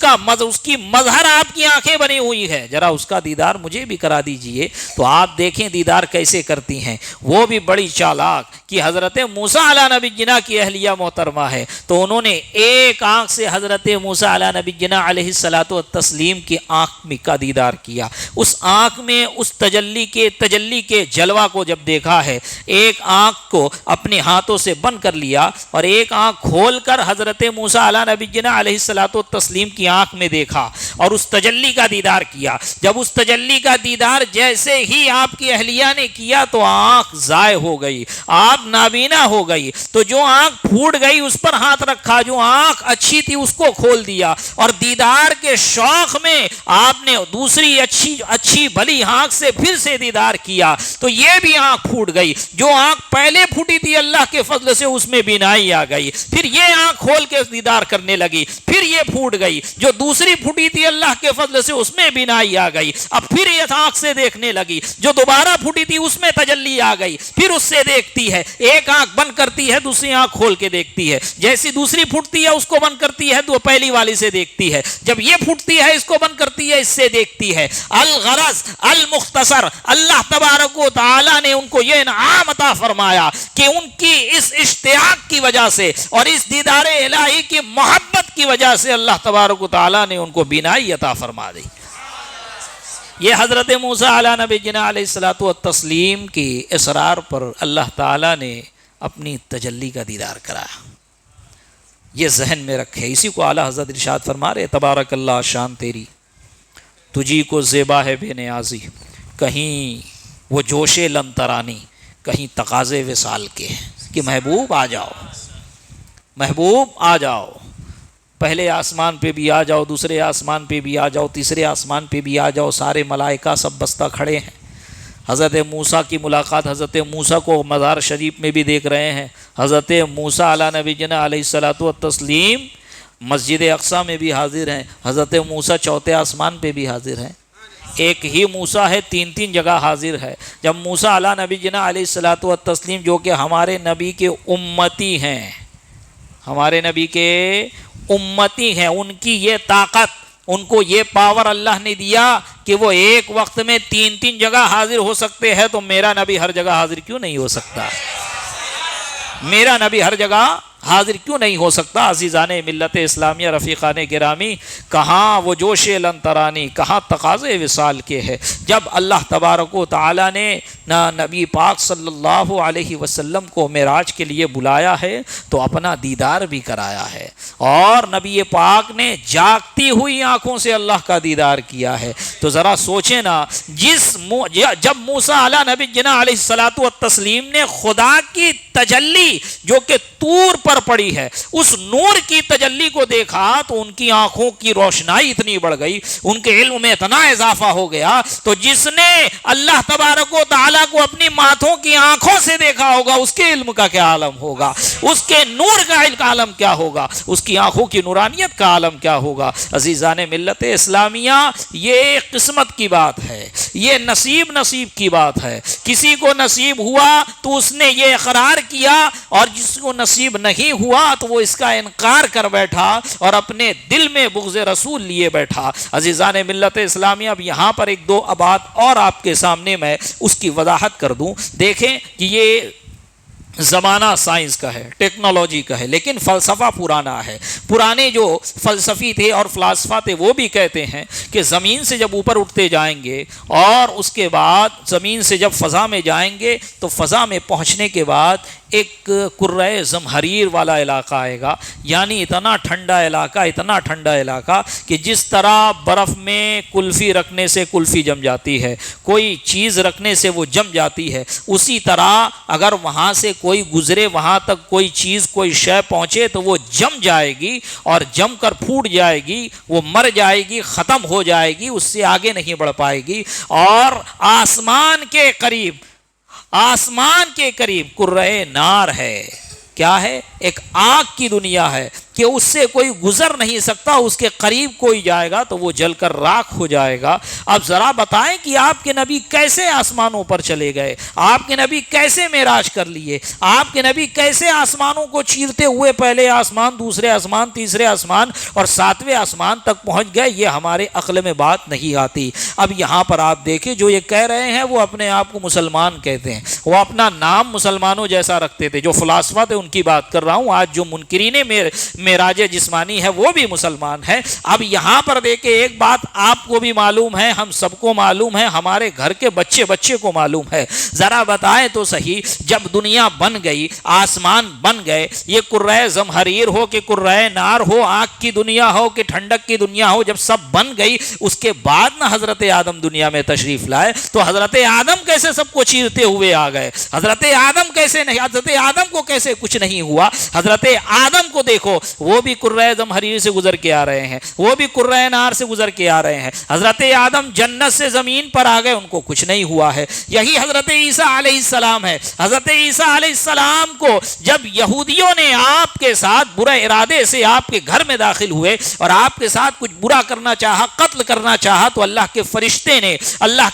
کی مظہر آپ کی آنکھیں بنی ہوئی ہے، ذرا اس کا دیدار مجھے بھی کرا دیجئے۔ تو آپ دیکھیں دیدار کیسے کرتی ہیں، وہ بھی بڑی چالاک کہ حضرت موسیٰ علیہ نبی جنا کی اہلیہ محترمہ ہے، تو انہوں نے ایک آنکھ سے حضرت موسیٰ علیہ نبی جنا علیہ الصلوۃ والتسلیم کی آنکھ میں کا دیدار کیا، اس آنکھ میں اس تجلی کے جلوہ کو جب دیکھا ہے، ایک آنکھ کو اپنے ہاتھوں سے بند کر لیا اور ایک آنکھ کھول کر حضرت موسیٰ علیہ نبی جنا علیہ الصلوۃ والتسلیم کی آنکھ میں دیکھا اور اس تجلی کا دیدار کیا۔ جب اس تجلی کا دیدار جیسے ہی آپ کی اہلیہ نے کیا تو آنکھ ضائع ہو گئی، آپ نابینا ہو گئی، تو جو آنکھ پھوٹ گئی اس پر ہاتھ رکھا، جو آنکھ اچھی تھی اس کو کھول دیا، اور دیدار کے شوق میں آپ نے دوسری اچھی بھلی آنکھ سے پھر سے دیدار کیا، تو یہ بھی آنکھ پھوٹ گئی۔ جو آنکھ پہلے پھوٹی تھی اللہ کے فضل سے اس میں بینائی آ گئی، پھر یہ آنکھ کھول کے دیدار کرنے لگی، پھر یہ پھوٹ گئی، جو دوسری پھوٹی تھی اللہ کے فضل سے اس میں بینائی آ گئی، اب پھر یہ آنکھ سے دیکھنے لگی، جو دوبارہ پھوٹی تھی اس میں تجلی آ گئی، پھر اس سے دیکھتی ہے، ایک آنکھ بند کرتی ہے دوسری آنکھ کھول کے دیکھتی ہے، جیسی دوسری پھوٹتی ہے اس کو بند کرتی ہے تو پہلی والی سے دیکھتی ہے، جب یہ پھوٹتی ہے اس کو بند کرتی ہے اس سے دیکھتی ہے۔ الغرض المختصر، اللہ تبارک و تعالی نے ان کو یہ انعام عطا فرمایا کہ ان کی اس اشتیاق کی وجہ سے اور اس دیدار الہی کی محبت کی وجہ سے اللہ تبارک و تعالی نے ان کو بینائی عطا فرما دی۔ یہ حضرت موسیٰ علیہ نبی جنا علیہ الصلوۃ والتسلیم کی اصرار پر اللہ تعالی نے اپنی تجلی کا دیدار کرایا، یہ ذہن میں رکھے۔ اسی کو اعلیٰ حضرت ارشاد فرما رہے، تبارک اللہ شان تیری، تجھی کو زیبا ہے بے نیازی، کہیں وہ جوش لن ترانی، کہیں تقاضے وصال کے کہ محبوب آ جاؤ، محبوب آ جاؤ، پہلے آسمان پہ بھی آ جاؤ، دوسرے آسمان پہ بھی آ جاؤ، تیسرے آسمان پہ بھی آ جاؤ، سارے ملائکہ سب بستہ کھڑے ہیں۔ حضرت موسیٰ کی ملاقات حضرت موسیٰ کو مزار شریف میں بھی دیکھ رہے ہیں، حضرت موسیٰ علیہ نبی جنا علیہ الصلوۃ والتسلیم مسجد اقصیٰ میں بھی حاضر ہیں، حضرت موسیٰ چوتھے آسمان پہ بھی حاضر ہیں، ایک ہی موسیٰ ہے تین جگہ حاضر ہے۔ جب موسیٰ علیہ نبی جنا علیہ الصلوۃ والتسلیم جو کہ ہمارے نبی کے امتی ہیں، ہمارے نبی کے امتی ہیں، ان کی یہ طاقت، ان کو یہ پاور اللہ نے دیا کہ وہ ایک وقت میں تین جگہ حاضر ہو سکتے ہیں، تو میرا نبی ہر جگہ حاضر کیوں نہیں ہو سکتا؟ میرا نبی ہر جگہ حاضر کیوں نہیں ہو سکتا؟ عزیزان ملت اسلامیہ، رفیقان گرامی، کہاں وہ جوش لن ترانی، کہاں تقاضے وصال کے ہے۔ جب اللہ تبارک و تعالی نے نبی پاک صلی اللہ علیہ وسلم کو معراج کے لیے بلایا ہے تو اپنا دیدار بھی کرایا ہے، اور نبی پاک نے جاگتی ہوئی آنکھوں سے اللہ کا دیدار کیا ہے۔ تو ذرا سوچیں نا، جب موسیٰ علیہ نبی جنا علیہ الصلوۃ والتسلیم نے خدا کی تجلی جو کہ طور پر پڑی ہے، اس نور کی تجلی کو دیکھا تو ان کی آنکھوں کی روشنائی اتنی بڑھ گئی، ان کے علم میں اتنا اضافہ ہو گیا، تو جس نے اللہ تبارک و تعالیٰ کو اپنی ماتھوں کی آنکھوں سے دیکھا ہوگا اس کے علم کا کیا عالم ہوگا، اس کے نور کا علم کا عالم کیا ہوگا، اس کی آنکھوں کی نورانیت کا عالم کیا ہوگا۔ عزیزان ملت اسلامیہ، یہ قسمت کی بات ہے، یہ نصیب کی بات ہے۔ کسی کو نصیب ہوا تو اس نے یہ اقرار کیا، اور جس کو نصیب نہیں ہوا تو وہ اس کا انکار کر بیٹھا اور اپنے دل میں بغض رسول لیے بیٹھا۔ عزیزان ملت اسلامیہ، اب یہاں پر ایک دو بات اور آپ کے سامنے میں اس کی وضاحت کر دوں۔ دیکھیں کہ یہ زمانہ سائنس کا ہے، ٹیکنالوجی کا ہے، لیکن فلسفہ پرانا ہے۔ پرانے جو فلسفی تھے اور فلاسفہ تھے وہ بھی کہتے ہیں کہ زمین سے جب اوپر اٹھتے جائیں گے اور اس کے بعد زمین سے جب فضا میں جائیں گے تو فضا میں پہنچنے کے بعد ایک قرۂ زمہریر والا علاقہ آئے گا، یعنی اتنا ٹھنڈا علاقہ کہ جس طرح برف میں کلفی رکھنے سے کلفی جم جاتی ہے، کوئی چیز رکھنے سے وہ جم جاتی ہے، اسی طرح اگر وہاں سے کوئی گزرے، وہاں تک کوئی چیز کوئی شے پہنچے تو وہ جم جائے گی اور جم کر پھوٹ جائے گی، وہ مر جائے گی، ختم ہو جائے گی، اس سے آگے نہیں بڑھ پائے گی۔ اور آسمان کے قریب قرۂ نار ہے، کیا ہے؟ ایک آگ کی دنیا ہے کہ اس سے کوئی گزر نہیں سکتا، اس کے قریب کوئی جائے گا تو وہ جل کر راکھ ہو جائے گا۔ اب ذرا بتائیں کہ آپ کے نبی کیسے آسمانوں پر چلے گئے، آپ کے نبی کیسے معراج کر لیے، آپ کے نبی کیسے آسمانوں کو چیرتے ہوئے پہلے آسمان، دوسرے آسمان، تیسرے آسمان اور 7ویں آسمان تک پہنچ گئے؟ یہ ہمارے عقل میں بات نہیں آتی۔ اب یہاں پر آپ دیکھیں، جو یہ کہہ رہے ہیں وہ اپنے آپ کو مسلمان کہتے ہیں، وہ اپنا نام مسلمانوں جیسا رکھتے تھے، جو فلاسفہ تھے ان کی بات کر رہا ہوں۔ آج جو منکرین معراج جسمانی ہے وہ بھی مسلمان ہے۔ اب یہاں پر دیکھیں، ایک بات آپ کو بھی معلوم ہے، ہم سب کو معلوم ہے، ہمارے گھر کے بچے کو معلوم ہے۔ ذرا بتائیں تو صحیح، جب دنیا بن گئی، آسمان بن گئے، یہ قرۂ زمہریر ہو کہ قرۂ نار ہو، آگ کی دنیا ہو کہ ٹھنڈک کی دنیا ہو، جب سب بن گئی، اس کے بعد نہ حضرت آدم دنیا میں تشریف لائے تو حضرت آدم کیسے سب کو چیرتے ہوئے آ گئے؟ حضرت آدم کیسے نہیں، حضرت آدم کو کیسے کچھ نہیں ہوا؟ حضرت آدم کو دیکھو، وہ بھی قرۂ زمہریر سے گزر کے آ رہے ہیں، وہ بھی قرۂ نار سے گزر کے آ رہے ہیں۔ حضرت آدم جنت سے زمین پر آ گئے، ان کو کچھ نہیں ہوا ہے۔ یہی حضرت عیسیٰ علیہ السلام ہے۔ حضرت عیسیٰ علیہ السلام کو جب یہودیوں نے آپ کے ساتھ برے ارادے سے آپ کے گھر میں داخل ہوئے اور آپ کے ساتھ کچھ برا کرنا چاہا، قتل کرنا چاہا، تو اللہ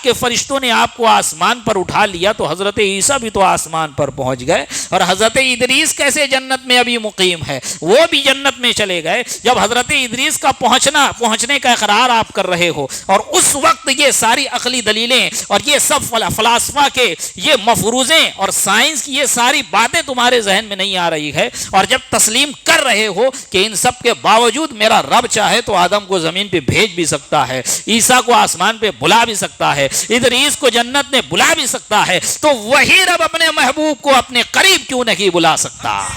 کے فرشتوں نے آپ کو آسمان پر اٹھا لیا، تو حضرت عیسیٰ بھی تو آسمان پر پہنچ گئے۔ اور حضرت ادریس کیسے جنت میں ابھی مقیم ہے، وہ بھی جنت میں چلے گئے۔ جب حضرت ادریس کا پہنچنے کا اقرار آپ کر رہے ہو، اور اس وقت یہ ساری عقلی دلیلیں اور یہ سب فلاسفہ کے یہ مفروضیں اور سائنس کی یہ ساری باتیں تمہارے ذہن میں نہیں آ رہی ہے، اور جب تسلیم کر رہے ہو کہ ان سب کے باوجود میرا رب چاہے تو آدم کو زمین پہ بھیج بھی سکتا ہے، عیسیٰ کو آسمان پہ بلا بھی سکتا ہے، ادریس کو جنت میں بلا بھی سکتا ہے، تو وہی رب اپنے محبوب کو اپنے قریب کیوں نہیں بلا سکتا؟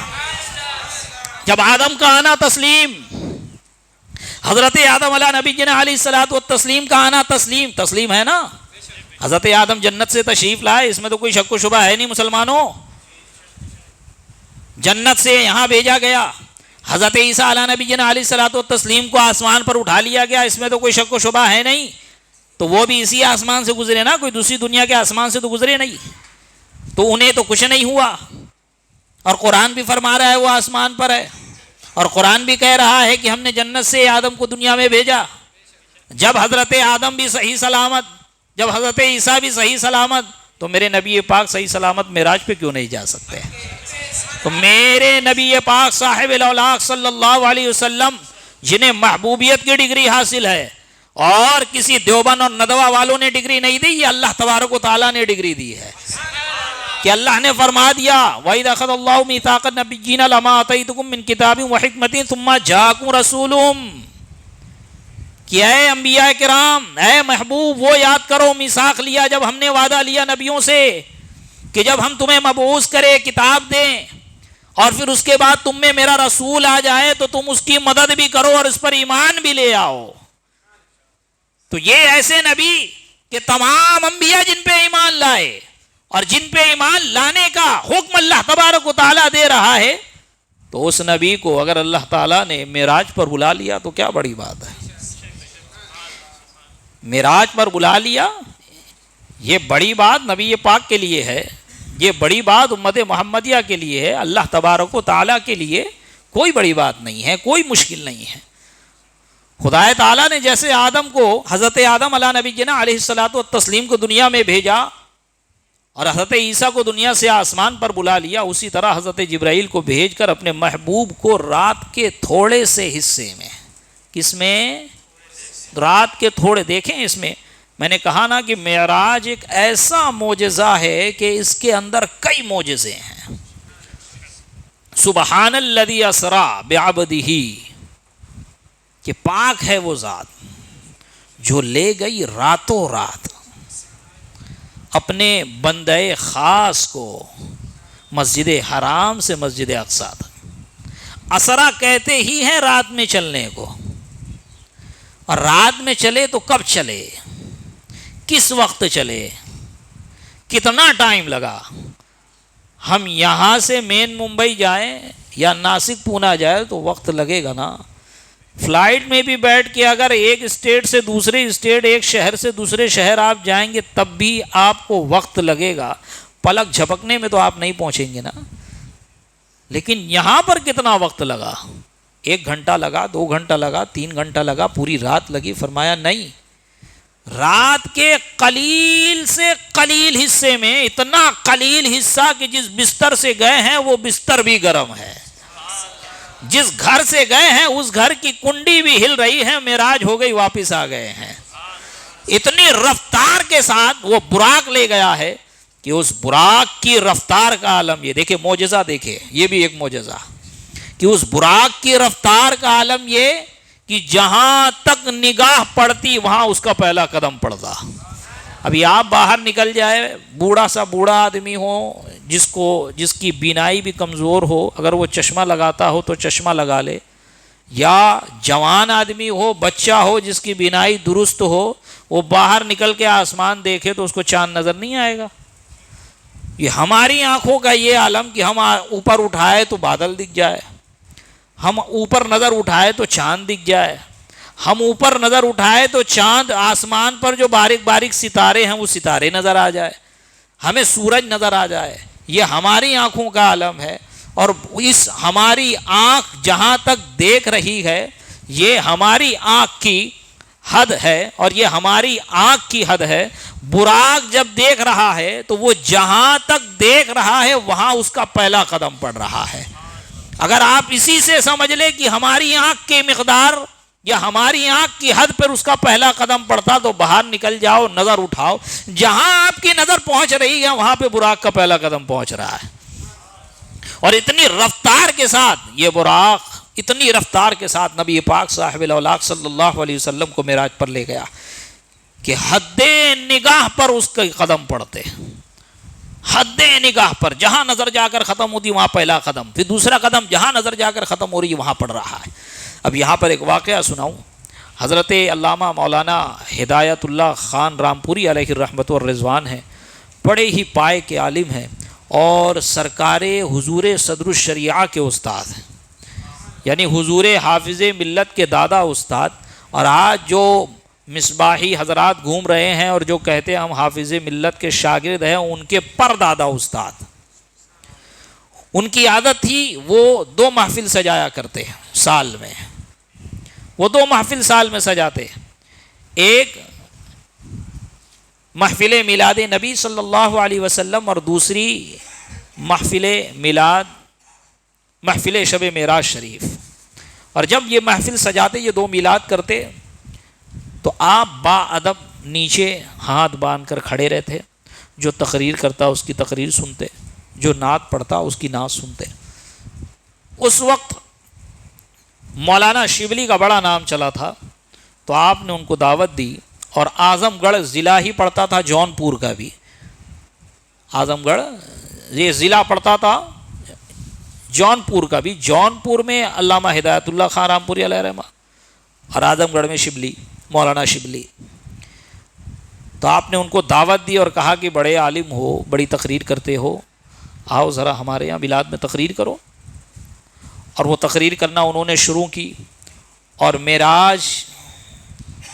جب آدم کا آنا تسلیم، حضرت آدم علیہ نبی جنہ علیہ الصلوۃ والتسلیم کا آنا تسلیم ہے نا۔ حضرت آدم جنت سے تشریف لائے، اس میں تو کوئی شک و شبہ ہے نہیں مسلمانوں، جنت سے یہاں بھیجا گیا۔ حضرت عیسیٰ علیہ نبی جنہ علیہ الصلوۃ والتسلیم کو آسمان پر اٹھا لیا گیا، اس میں تو کوئی شک و شبہ ہے نہیں۔ تو وہ بھی اسی آسمان سے گزرے نا، کوئی دوسری دنیا کے آسمان سے تو گزرے نہیں، تو انہیں تو کچھ نہیں ہوا۔ اور قرآن بھی فرما رہا ہے وہ آسمان پر ہے، اور قرآن بھی کہہ رہا ہے کہ ہم نے جنت سے آدم کو دنیا میں بھیجا۔ جب حضرت آدم بھی صحیح سلامت، جب حضرت عیسیٰ بھی صحیح سلامت، تو میرے نبی پاک صحیح سلامت معراج پہ کیوں نہیں جا سکتے؟ تو میرے نبی پاک صاحب الاولاق صلی اللہ علیہ وسلم، جنہیں محبوبیت کی ڈگری حاصل ہے، اور کسی دیوبند اور ندوہ والوں نے ڈگری نہیں دی، یہ اللہ تبارک و تعالیٰ نے ڈگری دی ہے کہ اللہ نے فرما دیا وَإِذْ أَخَذَ اللَّهُ مِيثَاقَ النَّبِيِّينَ لَمَا آتَيْتُكُم مِّن كِتَابٍ وَحِكْمَةٍ ثُمَّ جَاءَكُمْ رَسُولٌ، کہ اے انبیاء کرام، اے محبوب، وہ یاد کرو میثاق لیا جب ہم نے وعدہ لیا نبیوں سے کہ جب ہم تمہیں مبعوث کرے، کتاب دیں، اور پھر اس کے بعد تم میں میرا رسول آ جائے تو تم اس کی مدد بھی کرو اور اس پر ایمان بھی لے آؤ۔ تو یہ ایسے نبی کہ تمام انبیاء جن پہ ایمان لائے، اور جن پہ ایمان لانے کا حکم اللہ تبارک و تعالیٰ دے رہا ہے، تو اس نبی کو اگر اللہ تعالیٰ نے معراج پر بلا لیا تو کیا بڑی بات ہے؟ معراج پر بلا لیا، یہ بڑی بات نبی پاک کے لیے ہے، یہ بڑی بات امت محمدیہ کے لیے ہے، اللہ تبارک و تعالیٰ کے لیے کوئی بڑی بات نہیں ہے، کوئی مشکل نہیں ہے۔ خدا تعالیٰ نے جیسے آدم کو، حضرت آدم علیہ نبی جنہ علیہ الصلوۃ والتسلیم کو دنیا میں بھیجا، اور حضرت عیسیٰ کو دنیا سے آسمان پر بلا لیا، اسی طرح حضرت جبرائیل کو بھیج کر اپنے محبوب کو رات کے تھوڑے سے حصے میں، کس میں؟ رات کے تھوڑے، دیکھیں اس میں نے کہا نا کہ معراج ایک ایسا معجزہ ہے کہ اس کے اندر کئی معجزے ہیں۔ سبحان الذی اسریٰ بعبدہ، کہ پاک ہے وہ ذات جو لے گئی راتوں رات اپنے بندے خاص کو مسجد حرام سے مسجد اقصی تک. اسرا کہتے ہی ہیں رات میں چلنے کو, اور رات میں چلے تو کب چلے, کس وقت چلے, کتنا ٹائم لگا. ہم یہاں سے مین ممبئی جائیں یا ناسک پونا جائے تو وقت لگے گا نا. فلائٹ میں بھی بیٹھ کے اگر ایک اسٹیٹ سے دوسرے اسٹیٹ, ایک شہر سے دوسرے شہر آپ جائیں گے تب بھی آپ کو وقت لگے گا. پلک جھپکنے میں تو آپ نہیں پہنچیں گے نا. لیکن یہاں پر کتنا وقت لگا, 1 گھنٹہ لگا, 2 گھنٹہ لگا, 3 گھنٹہ لگا, پوری رات لگی. فرمایا نہیں, رات کے قلیل سے قلیل حصے میں اتنا قلیل حصہ کہ جس بستر سے گئے ہیں وہ بستر بھی گرم ہے, جس گھر سے گئے ہیں اس گھر کی کنڈی بھی ہل رہی ہے, معراج ہو گئی, واپس آ گئے ہیں. اتنی رفتار کے ساتھ وہ براق لے گیا ہے کہ اس براق کی رفتار کا عالم, یہ دیکھیں معجزہ, دیکھیں یہ بھی ایک معجزہ کہ اس براق کی رفتار کا عالم یہ کہ جہاں تک نگاہ پڑتی وہاں اس کا پہلا قدم پڑتا. ابھی آپ باہر نکل جائے, بوڑھا سا بوڑھا آدمی ہو جس کی بینائی بھی کمزور ہو, اگر وہ چشمہ لگاتا ہو تو چشمہ لگا لے, یا جوان آدمی ہو, بچہ ہو جس کی بینائی درست ہو, وہ باہر نکل کے آسمان دیکھے تو اس کو چاند نظر نہیں آئے گا. یہ ہماری آنکھوں کا یہ عالم کہ ہم اوپر اٹھائے تو بادل دکھ جائے, ہم اوپر نظر اٹھائے تو چاند دکھ جائے, ہم اوپر نظر اٹھائے تو چاند, آسمان پر جو باریک باریک ستارے ہیں وہ ستارے نظر آ جائے, ہمیں سورج نظر آ جائے. یہ ہماری آنکھوں کا عالم ہے. اور اس ہماری آنکھ جہاں تک دیکھ رہی ہے یہ ہماری آنکھ کی حد ہے, اور یہ ہماری آنکھ کی حد ہے. براق جب دیکھ رہا ہے تو وہ جہاں تک دیکھ رہا ہے وہاں اس کا پہلا قدم پڑ رہا ہے. اگر آپ اسی سے سمجھ لیں کہ ہماری آنکھ کی مقدار یا ہماری آنکھ کی حد پر اس کا پہلا قدم پڑتا تو باہر نکل جاؤ, نظر اٹھاؤ, جہاں آپ کی نظر پہنچ رہی ہے وہاں پہ براق کا پہلا قدم پہنچ رہا ہے. اور اتنی رفتار کے ساتھ یہ براق, اتنی رفتار کے ساتھ نبی پاک صاحب الاولاق صلی اللہ علیہ وسلم کو معراج پر لے گیا کہ حد نگاہ پر اس کے قدم پڑتے, حد نگاہ پر, جہاں نظر جا کر ختم ہوتی وہاں پہلا قدم, پھر دوسرا قدم, جہاں نظر جا کر ختم ہو رہی ہے وہاں پڑ رہا ہے. اب یہاں پر ایک واقعہ سناؤں. حضرت علامہ مولانا ہدایت اللہ خان رامپوری علیہ الرحمت والرضوان ہیں, بڑے ہی پائے کے عالم ہیں اور سرکار حضور صدر الشریعہ کے استاد ہیں, یعنی حضور حافظ ملت کے دادا استاد. اور آج جو مصباحی حضرات گھوم رہے ہیں اور جو کہتے ہیں ہم حافظ ملت کے شاگرد ہیں, ان کے پر دادا استاد. ان کی عادت تھی وہ 2 محفل سجایا کرتے ہیں سال میں, وہ 2 محفل سال میں سجاتے. ایک محفل میلاد نبی صلی اللہ علیہ وسلم اور دوسری محفل شب معراج شریف. اور جب یہ محفل سجاتے, یہ 2 میلاد کرتے, تو آپ با ادب نیچے ہاتھ باندھ کر کھڑے رہتے, جو تقریر کرتا اس کی تقریر سنتے, جو نعت پڑھتا اس کی نعت سنتے. اس وقت مولانا شبلی کا بڑا نام چلا تھا, تو آپ نے ان کو دعوت دی, اور اعظم گڑھ ضلع ہی پڑتا تھا, جون پور کا بھی اعظم گڑھ یہ ضلع پڑتا تھا, جون پور کا بھی. جون پور میں علامہ ہدایت اللہ خان رامپوری علیہ رحمہ, اور اعظم گڑھ میں شبلی, مولانا شبلی. تو آپ نے ان کو دعوت دی اور کہا کہ بڑے عالم ہو, بڑی تقریر کرتے ہو, آؤ ذرا ہمارے یہاں میلاد میں تقریر کرو. اور وہ تقریر کرنا انہوں نے شروع کی, اور معراج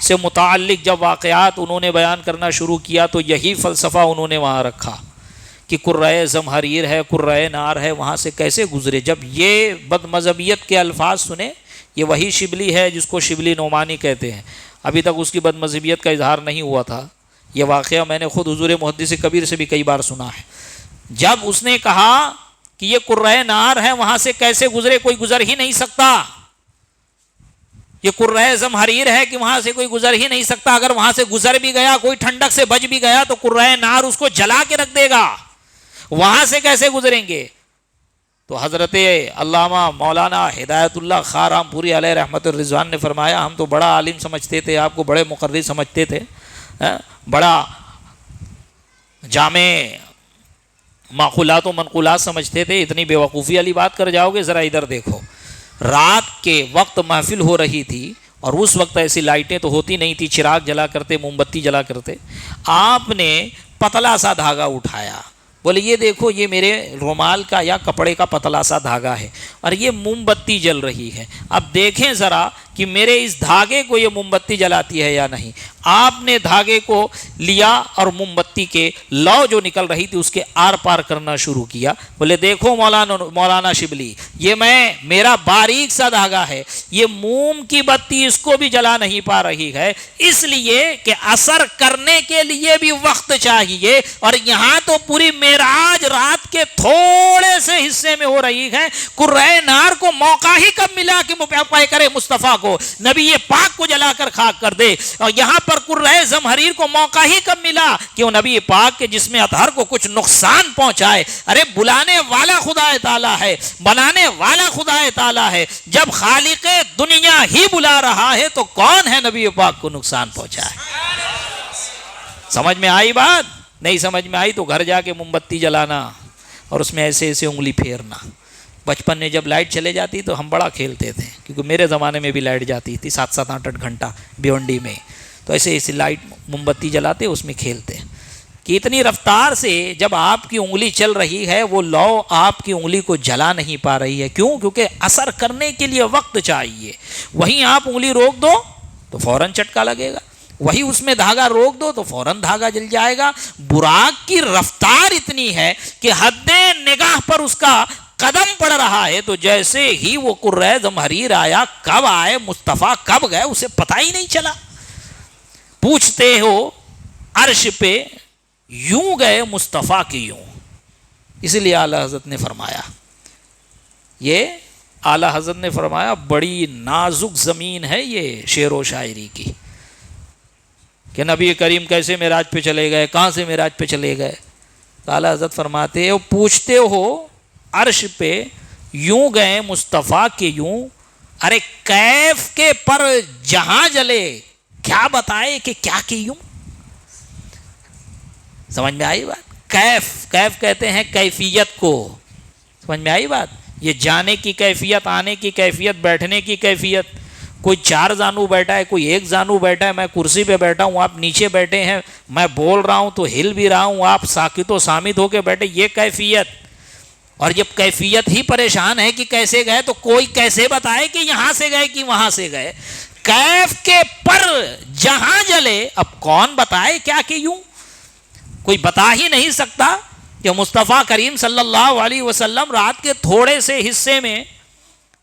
سے متعلق جب واقعات انہوں نے بیان کرنا شروع کیا تو یہی فلسفہ انہوں نے وہاں رکھا کہ قرۂ زمہریر ہے, قرۂ نار ہے, وہاں سے کیسے گزرے. جب یہ بد مذہبیت کے الفاظ سنے, یہ وہی شبلی ہے جس کو شبلی نعمانی کہتے ہیں, ابھی تک اس کی بد مذہبیت کا اظہار نہیں ہوا تھا. یہ واقعہ میں نے خود حضور محدث کبیر سے بھی کئی بار سنا ہے. جب اس نے کہا کہ یہ قرۂ نار ہے, وہاں سے کیسے گزرے, کوئی گزر ہی نہیں سکتا. یہ قرۂ زمہریر ہے کہ وہاں سے کوئی گزر ہی نہیں سکتا. اگر وہاں سے گزر بھی گیا, کوئی ٹھنڈک سے بچ بھی گیا, تو قرۂ نار اس کو جلا کے رکھ دے گا. وہاں سے کیسے گزریں گے؟ تو حضرت علامہ مولانا ہدایت اللہ خان رامپوری علیہ رحمت الرضوان نے فرمایا, ہم تو بڑا عالم سمجھتے تھے, آپ کو بڑے مقرر سمجھتے تھے, بڑا جامع معقولات و منقولات سمجھتے تھے. اتنی بیوقوفی والی بات کر جاؤ گے. ذرا ادھر دیکھو, رات کے وقت محفل ہو رہی تھی اور اس وقت ایسی لائٹیں تو ہوتی نہیں تھی, چراغ جلا کرتے, موم بتی جلا کرتے. آپ نے پتلا سا دھاگا اٹھایا, بولے یہ دیکھو یہ میرے رومال کا یا کپڑے کا پتلا سا دھاگا ہے اور یہ موم بتی جل رہی ہے, اب دیکھیں ذرا کہ میرے اس دھاگے کو یہ موم بتی جلاتی ہے یا نہیں. آپ نے دھاگے کو لیا اور موم بتی کے لو جو نکل رہی تھی اس کے آر پار کرنا شروع کیا. بولے دیکھو مولانا شبلی, یہ میرا باریک سا دھاگا ہے, یہ موم کی بتی اس کو بھی جلا نہیں پا رہی ہے, اس لیے کہ اثر کرنے کے لیے بھی وقت چاہیے, اور یہاں تو پوری معراج رات کے تھوڑے سے حصے میں ہو رہی ہے. قرۂ نار کو موقع ہی کب ملا کہ پائے کرے مصطفیٰ کو, نبی پاک کو جلا کر خاک کر دے, اور یہاں پر قرۂ زمہریر کو موقع ہی کب ملا کہ وہ نبی پاک کے جسم اطہر کو کچھ نقصان پہنچائے. ارے بلانے والا خدا تعالیٰ ہے, بنانے والا خدا تعالیٰ ہے. جب خالق دنیا ہی بلا رہا ہے تو کون ہے نبی پاک کو نقصان پہنچائے. سمجھ میں آئی بات؟ نہیں سمجھ میں آئی تو گھر جا کے موم بتی جلانا اور اس میں ایسے ایسے انگلی پھیرنا. بچپن میں جب لائٹ چلے جاتی تو ہم بڑا کھیلتے تھے, کیونکہ میرے زمانے میں بھی لائٹ جاتی تھی 7-7 8-8 گھنٹہ بھیونڈی میں, تو ایسے ایسے لائٹ موم بتی جلاتے اس میں کھیلتے کہ اتنی رفتار سے جب آپ کی انگلی چل رہی ہے وہ لو آپ کی انگلی کو جلا نہیں پا رہی ہے. کیوں؟ کیونکہ اثر کرنے کے لیے وقت چاہیے. وہیں آپ انگلی روک دو تو فوراً چٹکا لگے گا, وہی اس میں دھاگا روک دو تو فوراً دھاگا جل جائے گا. براق کی رفتار اتنی ہے کہ حد نگاہ پر اس کا قدم پڑ رہا ہے, تو جیسے ہی وہ قرۂ زمہریر آیا, کب آئے مصطفیٰ کب گئے اسے پتہ ہی نہیں چلا. پوچھتے ہو عرش پہ یوں گئے مصطفیٰ کی یوں. اسی لیے اعلیٰ حضرت نے فرمایا, یہ اعلیٰ حضرت نے فرمایا بڑی نازک زمین ہے یہ شعر و شاعری کی, کہ نبی کریم کیسے معراج پہ چلے گئے, کہاں سے معراج پہ چلے گئے. تو اعلیٰ حضرت فرماتے ہو پوچھتے ہو عرش پہ یوں گئے مصطفیٰ کے یوں, ارے کیف کے پر جہاں جلے کیا بتائے کہ کیا کی یوں. سمجھ میں آئی بات؟ کیف کہتے ہیں کیفیت کو. سمجھ میں آئی بات؟ یہ جانے کی کیفیت, آنے کی کیفیت, بیٹھنے کی کیفیت. کوئی 4 زانو بیٹھا ہے, کوئی 1 زانو بیٹھا ہے, میں کرسی پہ بیٹھا ہوں, آپ نیچے بیٹھے ہیں, میں بول رہا ہوں تو ہل بھی رہا ہوں, آپ ساکت و صامت ہو کے بیٹھے, یہ کیفیت. اور جب کیفیت ہی پریشان ہے کہ کیسے گئے, تو کوئی کیسے بتائے کہ یہاں سے گئے کہ وہاں سے گئے. کیف کے پر جہاں جلے, اب کون بتائے کیا کہ یوں. کوئی بتا ہی نہیں سکتا کہ مصطفیٰ کریم صلی اللہ علیہ وسلم رات کے تھوڑے سے حصے میں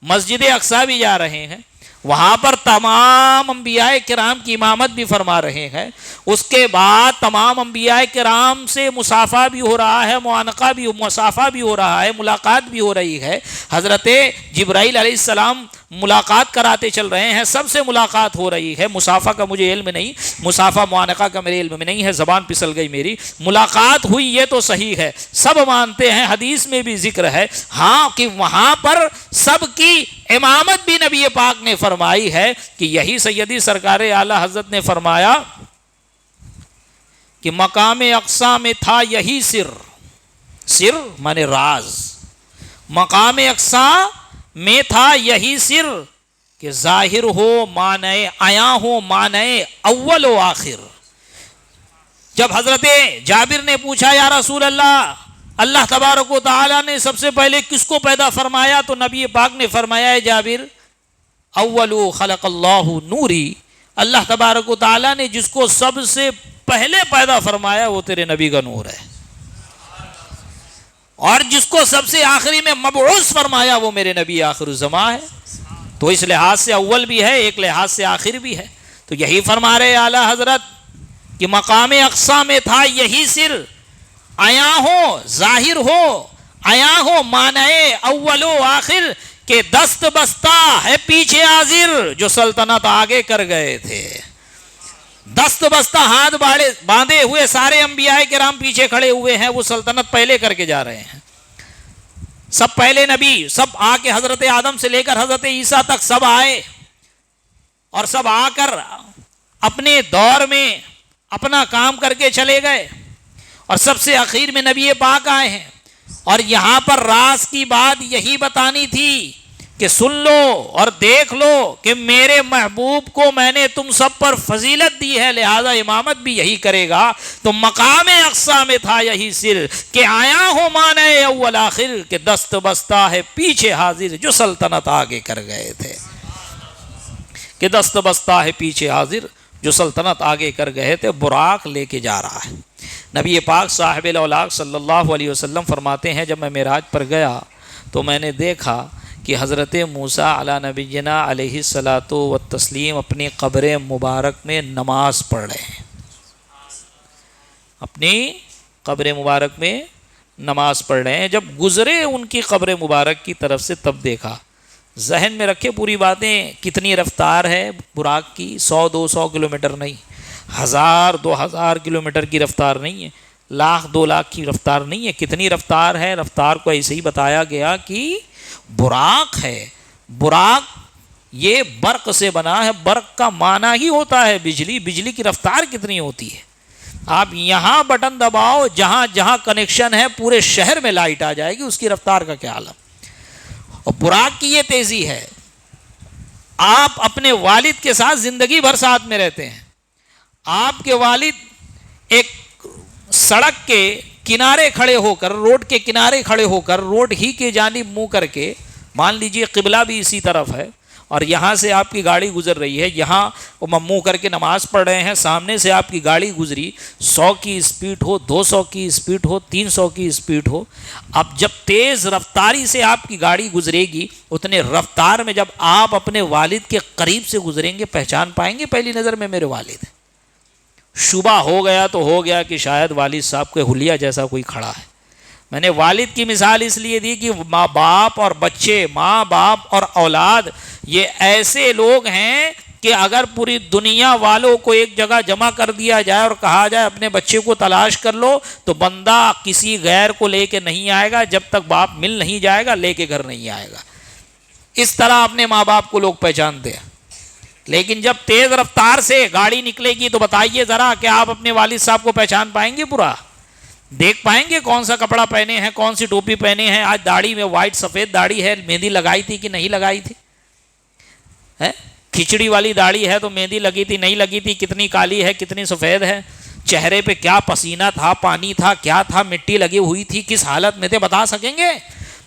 مسجد اقصیٰ بھی جا رہے ہیں, وہاں پر تمام انبیاء کرام کی امامت بھی فرما رہے ہیں, اس کے بعد تمام انبیاء کرام سے مصافحہ بھی ہو رہا ہے, معانقہ بھی, مصافحہ بھی ہو رہا ہے, ملاقات بھی ہو رہی ہے. حضرت جبرائیل علیہ السلام ملاقات کراتے چل رہے ہیں, سب سے ملاقات ہو رہی ہے. مصافحہ کا مجھے علم نہیں, مصافحہ معانقہ کا میرے علم میں نہیں ہے, زبان پھسل گئی میری. ملاقات ہوئی یہ تو صحیح ہے, سب مانتے ہیں, حدیث میں بھی ذکر ہے, ہاں کہ وہاں پر سب کی امامت بھی نبی پاک نے فرمائی ہے. کہ یہی سیدی سرکار اعلیٰ حضرت نے فرمایا کہ مقام اقصیٰ میں تھا یہی سر مانے راز, مقام اقصیٰ میں تھا یہی سر کہ ظاہر ہو معنی عیاں ہو معنی اول و آخر. جب حضرت جابر نے پوچھا یا رسول اللہ, اللہ تبارک و تعالیٰ نے سب سے پہلے کس کو پیدا فرمایا, تو نبی پاک نے فرمایا ہے جابر اول خلق اللہ نوری, اللہ تبارک و تعالیٰ نے جس کو سب سے پہلے پیدا فرمایا وہ تیرے نبی کا نور ہے, اور جس کو سب سے آخری میں مبعوث فرمایا وہ میرے نبی آخر الزمان ہے. تو اس لحاظ سے اول بھی ہے, ایک لحاظ سے آخر بھی ہے. تو یہی فرما رہے اعلیٰ حضرت کہ مقام اقصیٰ میں تھا یہی سر, عیاں ہو ظاہر ہو, عیاں ہو معنی اول و آخر, کہ دست بستہ ہے پیچھے حاضر جو سلطنت آگے کر گئے تھے. دست بستہ ہاتھ باندھے ہوئے سارے انبیاء کرام پیچھے کھڑے ہوئے ہیں, وہ سلطنت پہلے کر کے جا رہے ہیں. سب پہلے نبی سب آ کے حضرت آدم سے لے کر حضرت عیسیٰ تک سب آئے, اور سب آ کر اپنے دور میں اپنا کام کر کے چلے گئے, اور سب سے اخیر میں نبی پاک آئے ہیں. اور یہاں پر راز کی بات یہی بتانی تھی کہ سن لو اور دیکھ لو کہ میرے محبوب کو میں نے تم سب پر فضیلت دی ہے، لہذا امامت بھی یہی کرے گا۔ تو مقام اقصا میں تھا یہی سر کہ آیا ہو مانے اول آخر، کہ دست بستہ ہے پیچھے حاضر جو سلطنت آگے کر گئے تھے، کہ دست بستہ ہے پیچھے حاضر جو سلطنت آگے کر گئے تھے۔ براق لے کے جا رہا ہے۔ نبی پاک صاحب الاولاق صلی اللہ علیہ وسلم فرماتے ہیں جب میں معراج پر گیا تو میں نے دیکھا کہ حضرت موسیٰ علی نبینا علیہ الصلاۃ والتسلیم اپنی قبر مبارک میں نماز پڑھ رہے ہیں، اپنی قبر مبارک میں نماز پڑھ رہے ہیں۔ جب گزرے ان کی قبر مبارک کی طرف سے تب دیکھا۔ ذہن میں رکھے پوری باتیں، کتنی رفتار ہے براق کی، 100-200 کلومیٹر نہیں، 1000-2000 کلومیٹر کی رفتار نہیں ہے، 1,00,000-2 لاکھ کی رفتار نہیں ہے۔ کتنی رفتار ہے؟ رفتار کو ایسے ہی بتایا گیا کہ براق ہے۔ براق یہ برق سے بنا ہے، برق کا معنی ہی ہوتا ہے بجلی، بجلی کی رفتار کتنی ہوتی ہے؟ آپ یہاں بٹن دباؤ، جہاں جہاں کنیکشن ہے پورے شہر میں لائٹ آ جائے گی، اس کی رفتار کا کیا عالم۔ اور براق کی یہ تیزی ہے، آپ اپنے والد کے ساتھ زندگی بھر ساتھ میں رہتے ہیں، آپ کے والد ایک سڑک کے کنارے کھڑے ہو کر، روڈ کے کنارے کھڑے ہو کر، روڈ ہی کے جانب منہ کر کے، مان لیجئے قبلہ بھی اسی طرف ہے اور یہاں سے آپ کی گاڑی گزر رہی ہے، یہاں وہ منہ کر کے نماز پڑھ رہے ہیں، سامنے سے آپ کی گاڑی گزری، 100 کی اسپیڈ ہو، 200 کی اسپیڈ ہو، 300 کی اسپیڈ ہو، اب جب تیز رفتاری سے آپ کی گاڑی گزرے گی، اتنے رفتار میں جب آپ اپنے والد کے قریب سے گزریں گے، پہچان پائیں گے پہلی نظر میں میرے والد ہیں۔ شبہ ہو گیا تو ہو گیا کہ شاید والد صاحب کے حلیہ جیسا کوئی کھڑا ہے۔ میں نے والد کی مثال اس لیے دی کہ ماں باپ اور بچے، ماں باپ اور اولاد، یہ ایسے لوگ ہیں کہ اگر پوری دنیا والوں کو ایک جگہ جمع کر دیا جائے اور کہا جائے اپنے بچے کو تلاش کر لو، تو بندہ کسی غیر کو لے کے نہیں آئے گا، جب تک باپ مل نہیں جائے گا لے کے گھر نہیں آئے گا۔ اس طرح اپنے ماں باپ کو لوگ پہچانتے ہیں۔ لیکن جب تیز رفتار سے گاڑی نکلے گی تو بتائیے ذرا کہ آپ اپنے والد صاحب کو پہچان پائیں گے؟ پورا دیکھ پائیں گے کون سا کپڑا پہنے ہیں، کون سی ٹوپی پہنے ہیں؟ آج داڑھی میں وائٹ سفید داڑھی ہے، مہندی لگائی تھی کہ نہیں لگائی تھی؟ کھچڑی والی داڑھی ہے تو مہندی لگی تھی نہیں لگی تھی؟ کتنی کالی ہے کتنی سفید ہے؟ چہرے پہ کیا پسینہ تھا، پانی تھا، کیا تھا، مٹی لگی ہوئی تھی، کس حالت میں تھے، بتا سکیں گے؟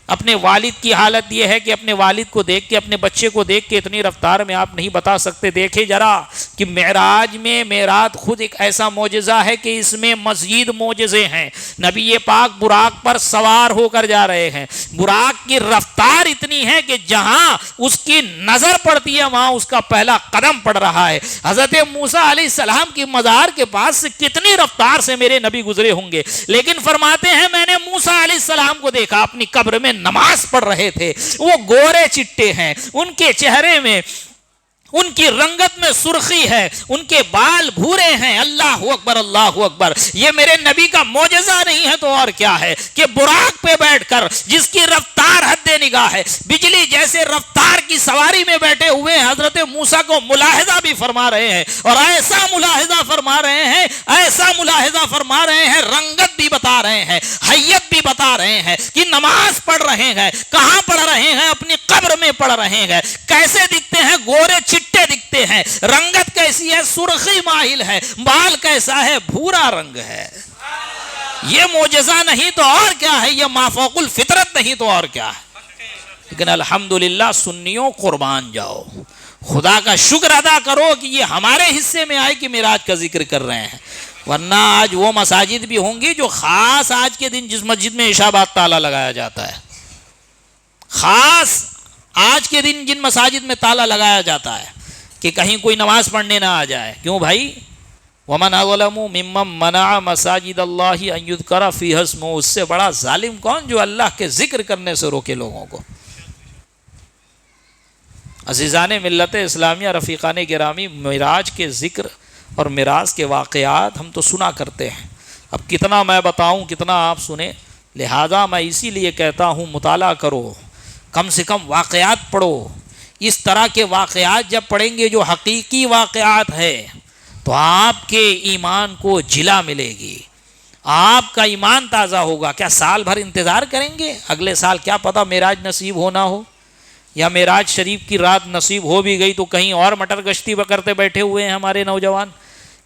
اپنے والد کی حالت یہ ہے کہ اپنے والد کو دیکھ کے، اپنے بچے کو دیکھ کے اتنی رفتار میں آپ نہیں بتا سکتے۔ دیکھیں ذرا کہ معراج میں، معراج خود ایک ایسا معجزہ ہے کہ اس میں مزید معجزے ہیں۔ نبی پاک براق پر سوار ہو کر جا رہے ہیں، براق کی رفتار اتنی ہے کہ جہاں اس کی نظر پڑتی ہے وہاں اس کا پہلا قدم پڑ رہا ہے۔ حضرت موسیٰ علیہ السلام کی مزار کے پاس سے کتنی رفتار سے میرے نبی گزرے ہوں گے، لیکن فرماتے ہیں میں نے موسیٰ علیہ السلام کو دیکھا اپنی قبر میں نماز پڑھ رہے تھے، وہ گورے چٹے ہیں، ان کے چہرے میں، ان کی رنگت میں سرخی ہے، ان کے بال بھورے ہیں۔ اللہ اکبر اللہ اکبر، یہ میرے نبی کا معجزہ نہیں ہے تو اور کیا ہے کہ براق پہ بیٹھ کر جس کی رفتار حد نگاہ ہے، بجلی جیسے رفتار کی سواری میں بیٹھے ہوئے حضرت موسیٰ کو ملاحظہ بھی فرما رہے ہیں، اور ایسا ملاحظہ فرما رہے ہیں، ایسا ملاحظہ فرما رہے ہیں، رنگت بھی بتا رہے ہیں، حیت بھی بتا رہے ہیں کہ نماز پڑھ رہے ہیں۔ کہاں پڑھ رہے ہیں؟ اپنی قبر میں پڑھ رہے ہیں۔ کیسے دکھتے ہیں؟ گورے چٹے دکھتے ہیں، رنگت کیسی ہے؟ سرخی مائل ہے، بال کیسا ہے؟ بھورا رنگ ہے۔ یہ معجزہ نہیں تو اور کیا ہے، یہ مافوق الفطرت نہیں تو اور کیا ہے۔ لیکن الحمدللہ سنیوں قربان جاؤ، خدا کا شکر ادا کرو کہ یہ ہمارے حصے میں آئے کہ معراج کا ذکر کر رہے ہیں، ورنہ آج وہ مساجد بھی ہوں گی جو خاص آج کے دن جس مسجد میں عشاء بعد تالا لگایا جاتا ہے، خاص آج کے دن جن مساجد میں تالا لگایا جاتا ہے کہ کہیں کوئی نماز پڑھنے نہ آ جائے۔ کیوں بھائی؟ وَمَنْ أَظْلَمُ مِمَّنْ مَنَعَ مَسَاجِدَ اللَّهِ أَنْ يُذْكَرَ فِيهَا اسْمُهُ، اس سے بڑا ظالم کون جو اللہ کے ذکر کرنے سے روکے لوگوں کو۔ عزیزان ملت اسلامیہ، رفیقان گرامی، معراج کے ذکر اور معراج کے واقعات ہم تو سنا کرتے ہیں، اب کتنا میں بتاؤں کتنا آپ سنیں، لہذا میں اسی لیے کہتا ہوں مطالعہ کرو، کم سے کم واقعات پڑھو۔ اس طرح کے واقعات جب پڑھیں گے جو حقیقی واقعات ہے تو آپ کے ایمان کو جلا ملے گی، آپ کا ایمان تازہ ہوگا. کیا سال بھر انتظار کریں گے؟ اگلے سال کیا پتہ معراج نصیب ہونا ہو، یا معراج شریف کی رات نصیب ہو بھی گئی تو کہیں اور مٹر گشتی کرتے بیٹھے ہوئے ہیں ہمارے نوجوان،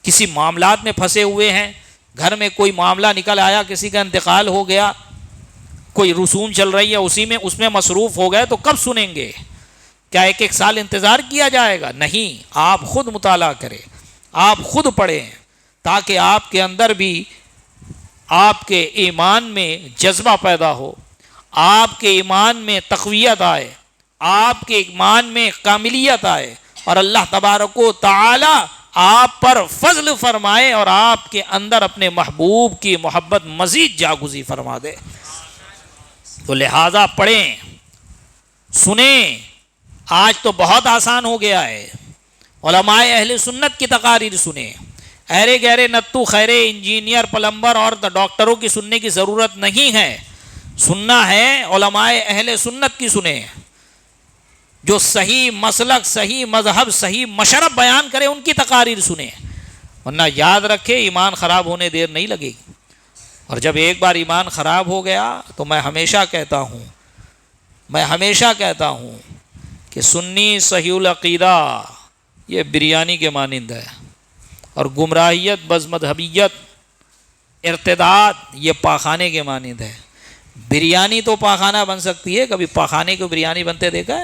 کسی معاملات میں پھنسے ہوئے ہیں. گھر میں کوئی معاملہ نکل آیا، کسی کا انتقال ہو گیا، کوئی رسوم چل رہی ہے اس میں مصروف ہو گئے، تو کب سنیں گے؟ کیا ایک ایک سال انتظار کیا جائے گا؟ نہیں. آپ خود مطالعہ کریں، آپ خود پڑھیں، تاکہ آپ کے اندر بھی آپ کے ایمان میں جذبہ پیدا ہو، آپ کے ایمان میں تقویت آئے، آپ کے ایمان میں کاملیت آئے، اور اللہ تبارک و تعالی آپ پر فضل فرمائے اور آپ کے اندر اپنے محبوب کی محبت مزید جاگزی فرما دے. تو لہذا پڑھیں، سنیں. آج تو بہت آسان ہو گیا ہے. علماء اہل سنت کی تقاریر سنیں. ارے گہرے نتو خیرے انجینئر پلمبر اور ڈاکٹروں کی سننے کی ضرورت نہیں ہے. سننا ہے علماء اہل سنت کی سنیں، جو صحیح مسلک، صحیح مذہب، صحیح مشرب بیان کرے، ان کی تقاریر سنیں. ورنہ یاد رکھے ایمان خراب ہونے دیر نہیں لگے گی. اور جب ایک بار ایمان خراب ہو گیا تو میں ہمیشہ کہتا ہوں کہ سنی صحیح العقیدہ یہ بریانی کے مانند ہے، اور گمراہیت، بزمذہبیت، ارتداد یہ پاخانے کے مانند ہے. بریانی تو پاخانہ بن سکتی ہے، کبھی پاخانے کو بریانی بنتے دیکھا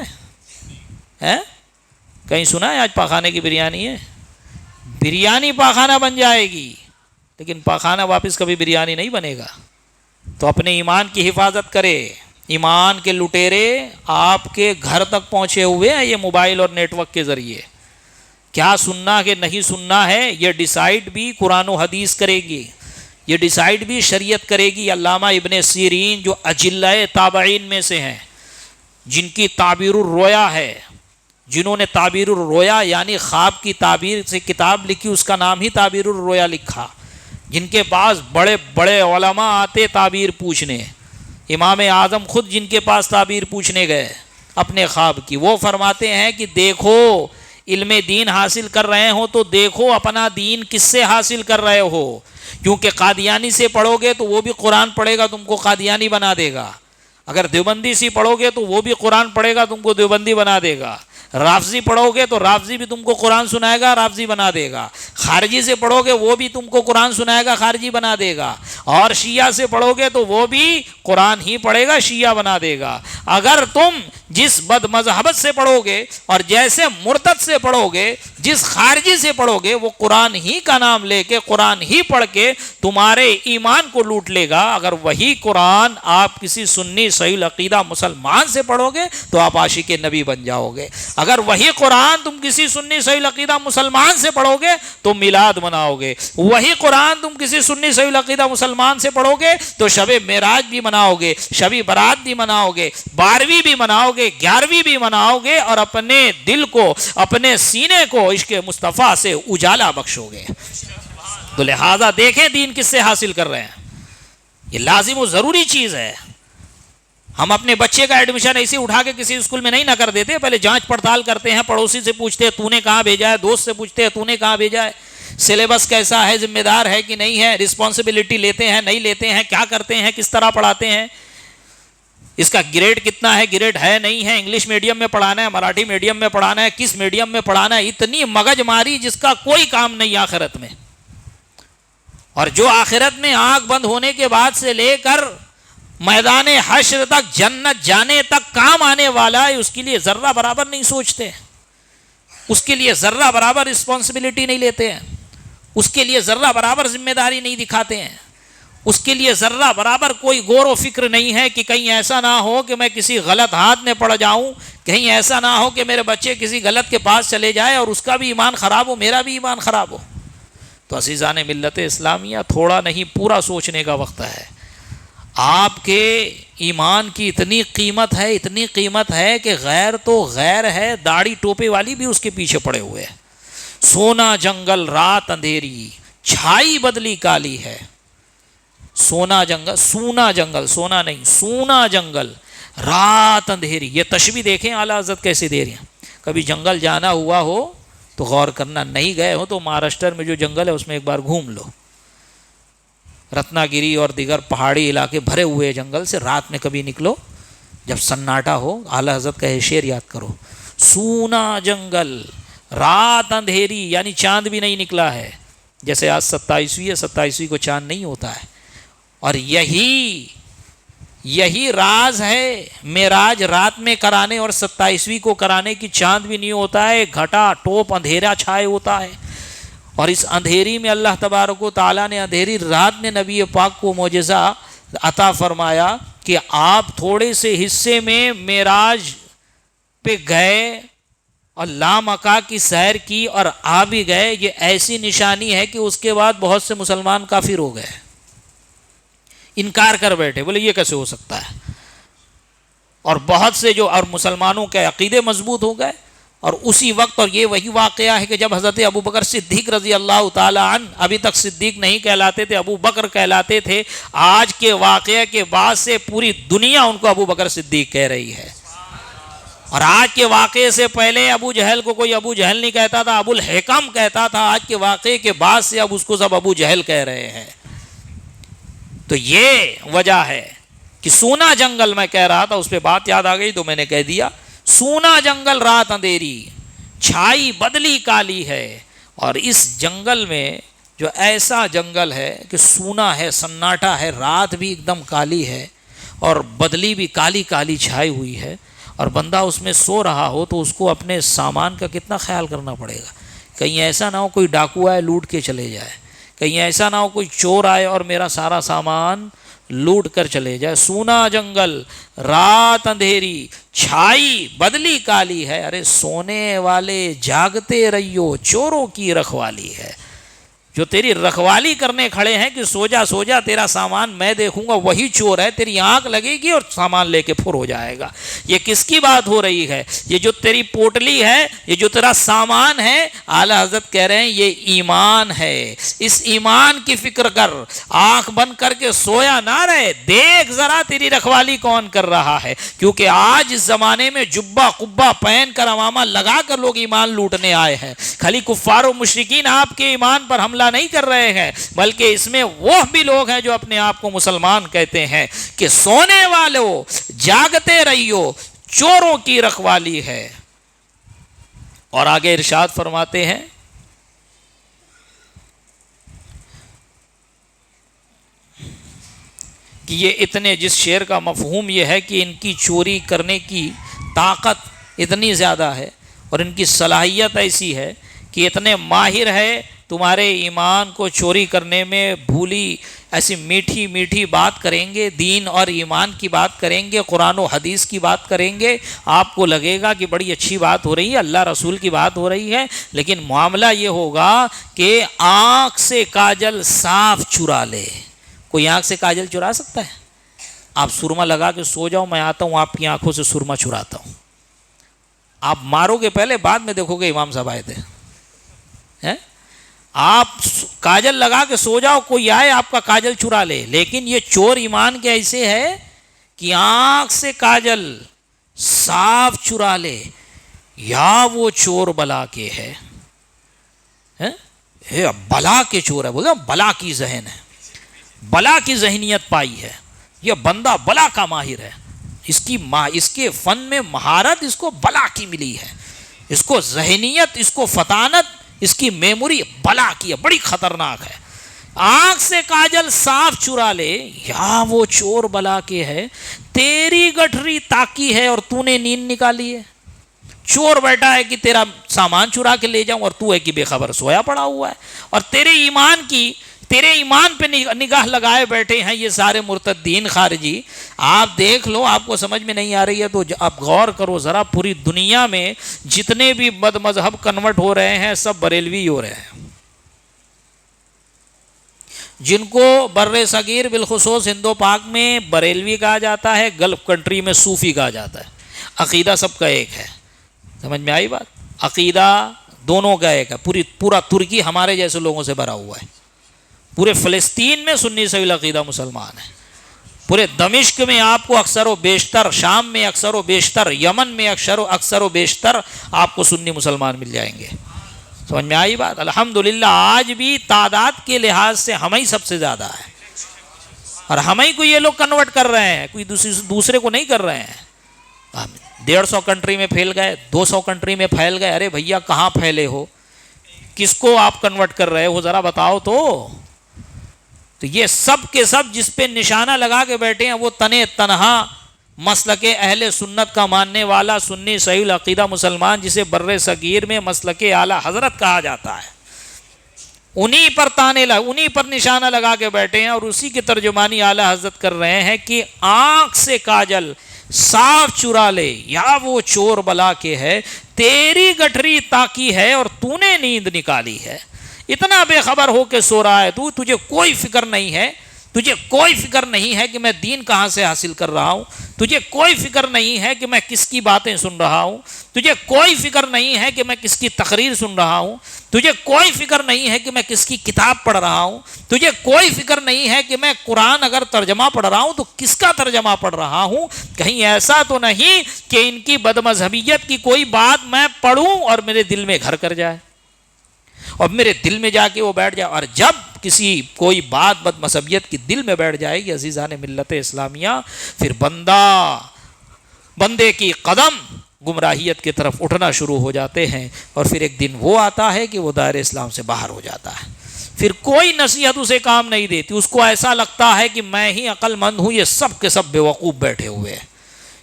ہے؟ کہیں سنا ہے آج پاخانے کی بریانی ہے؟ بریانی پاخانہ بن جائے گی، لیکن پاخانہ واپس کبھی بریانی نہیں بنے گا. تو اپنے ایمان کی حفاظت کرے. ایمان کے لٹیرے آپ کے گھر تک پہنچے ہوئے ہیں یہ موبائل اور نیٹ ورک کے ذریعے. کیا سننا کہ نہیں سننا ہے یہ ڈیسائیڈ بھی قرآن و حدیث کرے گی، یہ ڈیسائیڈ بھی شریعت کرے گی. علامہ ابن سیرین جو اجلہ تابعین میں سے ہیں، جن کی تعبیر الرؤیا ہے، جنہوں نے تعبیر الرؤیا یعنی خواب کی تعبیر سے کتاب لکھی، اس کا نام ہی تعبیر الرؤیا لکھا، جن کے پاس بڑے بڑے علماء آتے تعبیر پوچھنے. امام اعظم خود جن کے پاس تعبیر پوچھنے گئے اپنے خواب کی، وہ فرماتے ہیں کہ دیکھو علم دین حاصل کر رہے ہو تو دیکھو اپنا دین کس سے حاصل کر رہے ہو، کیونکہ قادیانی سے پڑھو گے تو وہ بھی قرآن پڑھے گا، تم کو قادیانی بنا دے گا. اگر دیوبندی سے پڑھو گے تو وہ بھی قرآن پڑھے گا، تم کو دیوبندی بنا دے گا. رافضی پڑھو گے تو رافضی بھی تم کو قرآن سنائے گا، رافضی بنا دے گا. خارجی سے پڑھو گے وہ بھی تم کو قرآن سنائے گا، خارجی بنا دے گا. اور شیعہ سے پڑھو گے تو وہ بھی قرآن ہی پڑھے گا، شیعہ بنا دے گا. اگر تم جس بد مذہبت سے پڑھو گے اور جیسے مرتد سے پڑھو گے، جس خارجی سے پڑھو گے، وہ قرآن ہی کا نام لے کے، قرآن ہی پڑھ کے تمہارے ایمان کو لوٹ لے گا. اگر وہی قرآن آپ کسی سنی صحیح العقیدہ مسلمان سے پڑھو گے تو آپ عاشق نبی بن جاؤ گے. اگر وہی قرآن تم کسی سنی صحیح العقیدہ مسلمان سے پڑھو گے تو میلاد مناؤ گے. وہی قرآن تم کسی سنی صحیح العقیدہ مسلمان سے پڑھو گے تو شب معراج بھی مناؤ گے، شب برات بھی مناؤ گے، 12ویں بھی مناؤ گے، 11ویں بھی مناؤ گے، اور اپنے دل کو، اپنے سینے کو عشق مصطفیٰ سے اجالا بخشو گے. تو لہذا دیکھیں دین کس سے حاصل کر رہے ہیں، یہ لازم و ضروری چیز ہے. ہم اپنے بچے کا ایڈمیشن ایسے اٹھا کے کسی اسکول میں نہیں نہ کر دیتے، پہلے جانچ پڑتال کرتے ہیں، پڑوسی سے پوچھتے ہیں تو نے کہاں بھیجا ہے، دوست سے پوچھتے ہیں تو نے کہاں بھیجا ہے، سلیبس کیسا ہے، ذمہ دار ہے کہ نہیں ہے، رسپانسبلٹی لیتے ہیں نہیں لیتے ہیں، کیا کرتے ہیں، کس طرح پڑھاتے ہیں، اس کا گریڈ کتنا ہے، گریڈ ہے نہیں ہے، انگلش میڈیم میں پڑھانا ہے، مراٹھی میڈیم میں پڑھانا ہے، کس میڈیم میں پڑھانا ہے. اتنی مگج ماری جس کا کوئی کام نہیں آخرت میں. اور جو آخرت میں آنکھ بند ہونے کے بعد سے لے کر میدان حشر تک، جنت جانے تک کام آنے والا ہے، اس کے لیے ذرہ برابر نہیں سوچتے، اس کے لیے ذرہ برابر رسپانسبلٹی نہیں لیتے ہیں، اس کے لیے ذرہ برابر ذمہ داری نہیں دکھاتے ہیں، اس کے لیے ذرہ برابر کوئی غور و فکر نہیں ہے کہ کہیں ایسا نہ ہو کہ میں کسی غلط ہاتھ میں پڑ جاؤں، کہیں ایسا نہ ہو کہ میرے بچے کسی غلط کے پاس چلے جائے اور اس کا بھی ایمان خراب ہو، میرا بھی ایمان خراب ہو. تو عزیزان ملت اسلامیہ، تھوڑا نہیں پورا سوچنے کا وقت ہے. آپ کے ایمان کی اتنی قیمت ہے، اتنی قیمت ہے کہ غیر تو غیر ہے، داڑھی ٹوپے والی بھی اس کے پیچھے پڑے ہوئے ہیں. سونا جنگل رات اندھیری، چھائی بدلی کالی ہے. سونا جنگل، سونا جنگل، سونا نہیں، سونا جنگل رات اندھیری. یہ تشبیہ دیکھیں اعلیٰ حضرت کیسے دے رہی ہیں. کبھی جنگل جانا ہوا ہو تو غور کرنا، نہیں گئے ہو تو مہاراشٹر میں جو جنگل ہے اس میں ایک بار گھوم لو. رتنا گیری اور دیگر پہاڑی علاقے بھرے ہوئے جنگل سے رات میں کبھی نکلو جب سناٹا ہو. اعلیٰ حضرت کا یہ شعر یاد کرو. سونا جنگل، رات اندھیری، یعنی چاند بھی نہیں نکلا ہے. جیسے آج 27ویں ہے، 27ویں کو چاند نہیں ہوتا ہے. اور یہی راز ہے معراج رات میں کرانے اور 27ویں کو کرانے کی. چاند بھی نہیں ہوتا ہے، گھٹا ٹوپ اندھیرا چھائے ہوتا ہے. اور اس اندھیری میں اللہ تبارک و تعالیٰ نے اندھیری رات میں نبی پاک کو معجزہ عطا فرمایا کہ آپ تھوڑے سے حصے میں معراج پہ گئے اور لامکا کی سیر کی اور آ بھی گئے. یہ ایسی نشانی ہے کہ اس کے بعد بہت سے مسلمان کافر ہو گئے، انکار کر بیٹھے، بولے یہ کیسے ہو سکتا ہے. اور بہت سے اور مسلمانوں کے عقیدے مضبوط ہو گئے. اور اسی وقت، اور یہ وہی واقعہ ہے کہ جب حضرت ابو بکر صدیق رضی اللہ تعالی عنہ ابھی تک صدیق نہیں کہلاتے تھے، ابو بکر کہلاتے تھے، آج کے واقعے کے بعد سے پوری دنیا ان کو ابو بکر صدیق کہہ رہی ہے. اور آج کے واقعے سے پہلے ابو جہل کو کوئی ابو جہل نہیں کہتا تھا، ابو الحکم کہتا تھا. آج کے واقعے کے بعد سے اب اس کو سب ابو جہل کہہ رہے ہیں. تو یہ وجہ ہے کہ سونا جنگل، میں کہہ رہا تھا، اس پہ بات یاد آ گئی تو میں نے کہہ دیا. سونا جنگل رات اندھیری، چھائی بدلی کالی ہے. اور اس جنگل میں جو ایسا جنگل ہے کہ سونا ہے، سناٹا ہے، رات بھی ایک دم کالی ہے اور بدلی بھی کالی کالی چھائی ہوئی ہے. اور بندہ اس میں سو رہا ہو تو اس کو اپنے سامان کا کتنا خیال کرنا پڑے گا. کہیں ایسا نہ ہو کوئی ڈاکو آئے لوٹ کے چلے جائے، کہیں ایسا نہ ہو کوئی چور آئے اور میرا سارا سامان لوٹ کر چلے جائے. سونا جنگل رات اندھیری، چھائی بدلی کالی ہے. ارے سونے والے جاگتے رہیو، چوروں کی رکھوالی ہے. جو تیری رکھوالی کرنے کھڑے ہیں کہ سو جا تیرا سامان میں دیکھوں گا، وہی چور ہے. تیری آنکھ لگے گی اور سامان لے کے پھر ہو جائے گا. یہ کس کی بات ہو رہی ہے؟ یہ جو تیری پوٹلی ہے، یہ جو تیرا سامان ہے، اعلیٰ حضرت کہہ رہے ہیں یہ ایمان ہے. اس ایمان کی فکر کر، آنکھ بند کر کے سویا نہ رہے. دیکھ ذرا تیری رکھوالی کون کر رہا ہے. کیونکہ آج اس زمانے میں جبہ قبہ پہن کر عمامہ لگا کر لوگ ایمان لوٹنے آئے ہیں. خالی کفار و مشرکین آپ کے ایمان پر حملہ نہیں کر رہے ہیں، بلکہ اس میں وہ بھی لوگ ہیں جو اپنے آپ کو مسلمان کہتے ہیں کہ سونے والوں جاگتے رہیو، چوروں کی رکھوالی ہے. اور آگے ارشاد فرماتے ہیں کہ یہ اتنے، جس شعر کا مفہوم یہ ہے کہ ان کی چوری کرنے کی طاقت اتنی زیادہ ہے اور ان کی صلاحیت ایسی ہے کہ اتنے ماہر ہے تمہارے ایمان کو چوری کرنے میں. بھولی ایسی میٹھی میٹھی بات کریں گے، دین اور ایمان کی بات کریں گے، قرآن و حدیث کی بات کریں گے، آپ کو لگے گا کہ بڑی اچھی بات ہو رہی ہے، اللہ رسول کی بات ہو رہی ہے. لیکن معاملہ یہ ہوگا کہ آنکھ سے کاجل صاف چرا لے. کوئی آنکھ سے کاجل چرا سکتا ہے؟ آپ سرما لگا کے سو جاؤ، میں آتا ہوں آپ کی آنکھوں سے سرما چراتا ہوں. آپ مارو گے پہلے، بعد میں دیکھو گے امام صاحب آئے تھے. آپ کاجل لگا کے سو جاؤ، کوئی آئے آپ کا کاجل چرا لے. لیکن یہ چور ایمان کے ایسے ہے کہ آنکھ سے کاجل صاف چرا لے. یا وہ چور بلا کے ہے، بلا کے چور ہے، بولے بلا کی ذہن ہے، بلا کی ذہنیت پائی ہے. یہ بندہ بلا کا ماہر ہے، اس کے فن میں مہارت اس کو بلا کی ملی ہے. اس کو ذہنیت، اس کو فطانت، اس کی میموری بلا کی ہے، بڑی خطرناک ہے. آنکھ سے کاجل صاف چرا لے، یا وہ چور بلا کے ہے، تیری گٹھری تاکی ہے اور تو نے نیند نکالی ہے. چور بیٹھا ہے کہ تیرا سامان چرا کے لے جاؤں اور تو ہے کہ بے خبر سویا پڑا ہوا ہے. اور تیرے ایمان پہ نگاہ لگائے بیٹھے ہیں یہ سارے مرتدین خارجی. آپ دیکھ لو، آپ کو سمجھ میں نہیں آ رہی ہے تو آپ غور کرو ذرا. پوری دنیا میں جتنے بھی بد مذہب کنورٹ ہو رہے ہیں سب بریلوی ہو رہے ہیں، جن کو بر صغیر بالخصوص ہندو پاک میں بریلوی کہا جاتا ہے، گلف کنٹری میں صوفی کہا جاتا ہے. عقیدہ سب کا ایک ہے. سمجھ میں آئی بات؟ عقیدہ دونوں کا ایک ہے. پورا ترکی ہمارے جیسے لوگوں سے بھرا ہوا ہے. پورے فلسطین میں سنی سویل عقیدہ مسلمان ہے. پورے دمشق میں آپ کو اکثر و بیشتر، شام میں اکثر و بیشتر، یمن میں اکثر و بیشتر آپ کو سنی مسلمان مل جائیں گے. سمجھ میں آئی بات؟ الحمدللہ آج بھی تعداد کے لحاظ سے ہم ہی سب سے زیادہ ہے. اور ہمیں کو یہ لوگ کنورٹ کر رہے ہیں, کوئی دوسرے کو نہیں کر رہے ہیں. 150 کنٹری میں پھیل گئے, 200 کنٹری میں پھیل گئے. ارے بھیا کہاں پھیلے ہو, کس کو آپ کنورٹ کر رہے ہو, ذرا بتاؤ تو یہ سب کے سب جس پہ نشانہ لگا کے بیٹھے ہیں وہ تنے تنہا مسلک اہل سنت کا ماننے والا سنی صحیح العقیدہ مسلمان, جسے بر صغیر میں مسلک اعلی حضرت کہا جاتا ہے, انہی پر انہی پر نشانہ لگا کے بیٹھے ہیں اور اسی کی ترجمانی اعلی حضرت کر رہے ہیں کہ آنکھ سے کاجل صاف چرا لے یا وہ چور بلا کے ہے, تیری گٹھری تاکی ہے اور تو نے نیند نکالی ہے. اتنا بے خبر ہو کے سو رہا ہے تجھے کوئی فکر نہیں ہے, تجھے کوئی فکر نہیں ہے کہ میں دین کہاں سے حاصل کر رہا ہوں, تجھے کوئی فکر نہیں ہے کہ میں کس کی باتیں سن رہا ہوں, تجھے کوئی فکر نہیں ہے کہ میں کس کی تقریر سن رہا ہوں, تجھے کوئی فکر نہیں ہے کہ میں کس کی کتاب پڑھ رہا ہوں, تجھے کوئی فکر نہیں ہے کہ میں قرآن اگر ترجمہ پڑھ رہا ہوں تو کس کا ترجمہ پڑھ رہا ہوں. کہیں ایسا تو نہیں کہ ان کی بد مذہبیت کی کوئی بات میں پڑھوں اور میرے دل میں گھر کر جائے اور میرے دل میں جا کے وہ بیٹھ جائے. اور جب کسی کوئی بات بد مذہبیت کی دل میں بیٹھ جائے گی عزیزان ملت اسلامیہ, پھر بندے کی قدم گمراہیت کی طرف اٹھنا شروع ہو جاتے ہیں اور پھر ایک دن وہ آتا ہے کہ وہ دائرہ اسلام سے باہر ہو جاتا ہے. پھر کوئی نصیحت اسے کام نہیں دیتی, اس کو ایسا لگتا ہے کہ میں ہی عقل مند ہوں, یہ سب کے سب بیوقوف بیٹھے ہوئے ہیں,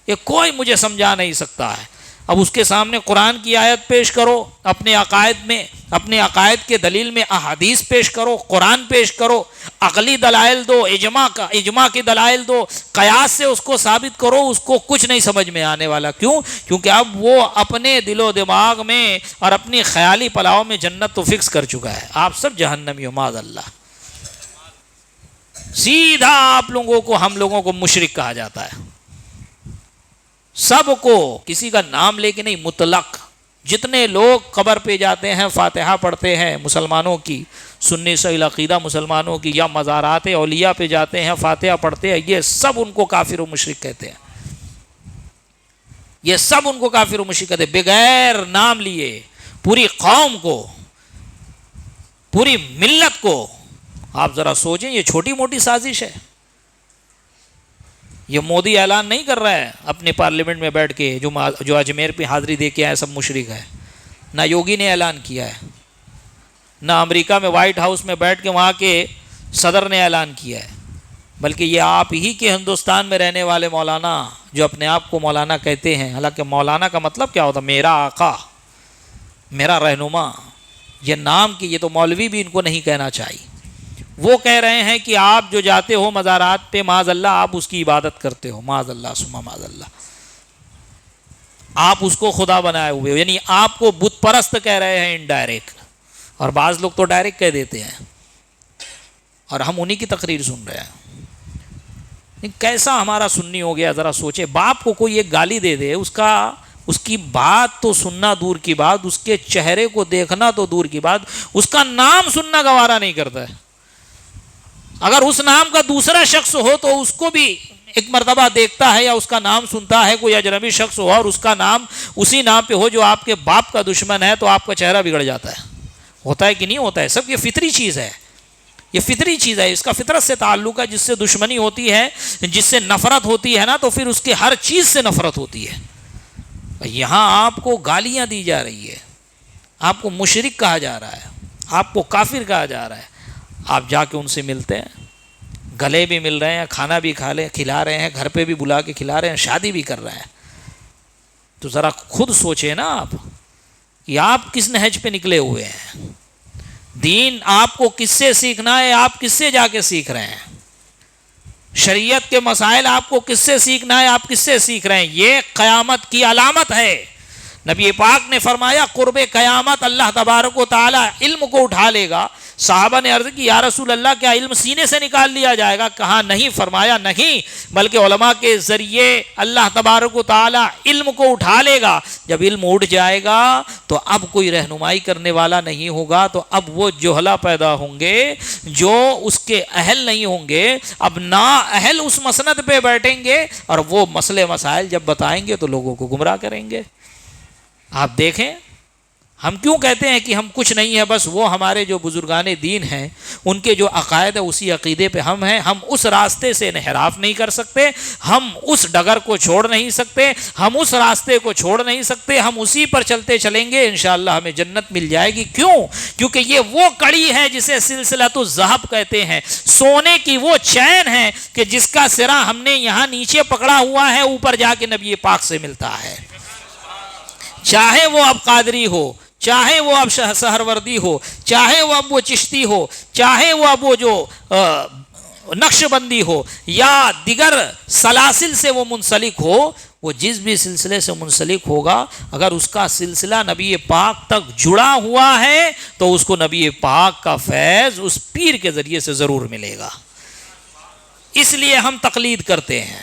یہ کوئی مجھے سمجھا نہیں سکتا ہے. اب اس کے سامنے قرآن کی آیت پیش کرو, اپنے عقائد کے دلیل میں احادیث پیش کرو, قرآن پیش کرو, عقلی دلائل دو, اجماع کی دلائل دو, قیاس سے اس کو ثابت کرو, اس کو کچھ نہیں سمجھ میں آنے والا. کیوں؟ کیونکہ اب وہ اپنے دل و دماغ میں اور اپنی خیالی پلاؤ میں جنت تو فکس کر چکا ہے. آپ سب جہنمی ہو معاذ اللہ. سیدھا آپ لوگوں کو, ہم لوگوں کو مشرک کہا جاتا ہے, سب کو, کسی کا نام لے کے نہیں, مطلق. جتنے لوگ قبر پہ جاتے ہیں فاتحہ پڑھتے ہیں مسلمانوں کی, سنی صحیح العقیدہ مسلمانوں کی, یا مزارات اولیاء پہ جاتے ہیں فاتحہ پڑھتے ہیں, یہ سب ان کو کافر و مشرک کہتے ہیں. یہ سب ان کو کافر و مشرک کہتے ہیں بغیر نام لیے. پوری قوم کو, پوری ملت کو. آپ ذرا سوچیں, یہ چھوٹی موٹی سازش ہے. یہ مودی اعلان نہیں کر رہا ہے اپنے پارلیمنٹ میں بیٹھ کے جو اجمیر پہ حاضری دے کے آئے سب مشرک ہے. نہ یوگی نے اعلان کیا ہے, نہ امریکہ میں وائٹ ہاؤس میں بیٹھ کے وہاں کے صدر نے اعلان کیا ہے, بلکہ یہ آپ ہی کے ہندوستان میں رہنے والے مولانا جو اپنے آپ کو مولانا کہتے ہیں. حالانکہ مولانا کا مطلب کیا ہوتا؟ میرا آقا, میرا رہنما. یہ نام کی, یہ تو مولوی بھی ان کو نہیں کہنا چاہیے. وہ کہہ رہے ہیں کہ آپ جو جاتے ہو مزارات پہ معاذ اللہ آپ اس کی عبادت کرتے ہو, معاذ اللہ ثم معاذ اللہ, آپ اس کو خدا بنائے ہوئے ہو, یعنی آپ کو بت پرست کہہ رہے ہیں انڈائریکٹ. اور بعض لوگ تو ڈائریکٹ کہہ دیتے ہیں, اور ہم انہی کی تقریر سن رہے ہیں. کیسا ہمارا سنی ہو گیا, ذرا سوچے. باپ کو کوئی ایک گالی دے دے, اس کی بات تو سننا دور کی بات, اس کے چہرے کو دیکھنا تو دور کی بات, اس کا نام سننا گوارا نہیں کرتا ہے. اگر اس نام کا دوسرا شخص ہو تو اس کو بھی ایک مرتبہ دیکھتا ہے یا اس کا نام سنتا ہے. کوئی اجنبی شخص ہو اور اس کا نام اسی نام پہ ہو جو آپ کے باپ کا دشمن ہے, تو آپ کا چہرہ بگڑ جاتا ہے. ہوتا ہے کہ نہیں ہوتا ہے؟ سب یہ فطری چیز ہے, یہ فطری چیز ہے. اس کا فطرت سے تعلق ہے. جس سے دشمنی ہوتی ہے, جس سے نفرت ہوتی ہے نا, تو پھر اس کے ہر چیز سے نفرت ہوتی ہے. یہاں آپ کو گالیاں دی جا رہی ہے, آپ کو مشرک کہا جا رہا ہے, آپ کو کافر کہا جا رہا ہے. آپ جا کے ان سے ملتے ہیں, گلے بھی مل رہے ہیں, کھانا بھی کھلا رہے ہیں, گھر پہ بھی بلا کے کھلا رہے ہیں, شادی بھی کر رہے ہیں. تو ذرا خود سوچیں نا آپ کہ آپ کس نہج پہ نکلے ہوئے ہیں. دین آپ کو کس سے سیکھنا ہے, آپ کس سے جا کے سیکھ رہے ہیں. شریعت کے مسائل آپ کو کس سے سیکھنا ہے, آپ کس سے سیکھ رہے ہیں. یہ قیامت کی علامت ہے. نبی پاک نے فرمایا قرب قیامت اللہ تبارک و تعالی علم کو اٹھا لے گا. صحابہ نے عرض کی یا رسول اللہ کیا علم سینے سے نکال لیا جائے گا؟ کہا نہیں. فرمایا نہیں, بلکہ علماء کے ذریعے اللہ تبارک و تعالی علم کو اٹھا لے گا. جب علم اٹھ جائے گا تو اب کوئی رہنمائی کرنے والا نہیں ہوگا, تو اب وہ جہلا پیدا ہوں گے جو اس کے اہل نہیں ہوں گے. اب نا اہل اس مسند پہ بیٹھیں گے اور وہ مسئلے مسائل جب بتائیں گے تو لوگوں کو گمراہ کریں گے. آپ دیکھیں ہم کیوں کہتے ہیں کہ ہم کچھ نہیں ہے، بس وہ ہمارے جو بزرگان دین ہیں ان کے جو عقائد ہے اسی عقیدے پہ ہم ہیں. ہم اس راستے سے انحراف نہیں کر سکتے، ہم اس ڈگر کو چھوڑ نہیں سکتے، ہم اس راستے کو چھوڑ نہیں سکتے، ہم اسی پر چلتے چلیں گے، انشاءاللہ ہمیں جنت مل جائے گی. کیوں؟ کیونکہ یہ وہ کڑی ہے جسے سلسلۃ الذہب کہتے ہیں، سونے کی وہ چین ہے کہ جس کا سرا ہم نے یہاں نیچے پکڑا ہوا ہے، اوپر جا کے نبی پاک سے ملتا ہے. چاہے وہ اب قادری ہو، چاہے وہ اب سہروردی ہو، چاہے وہ اب وہ چشتی ہو، چاہے وہ اب وہ جو نقش بندی ہو یا دیگر سلاسل سے وہ منسلک ہو، وہ جس بھی سلسلے سے منسلک ہوگا اگر اس کا سلسلہ نبی پاک تک جڑا ہوا ہے تو اس کو نبی پاک کا فیض اس پیر کے ذریعے سے ضرور ملے گا. اس لیے ہم تقلید کرتے ہیں،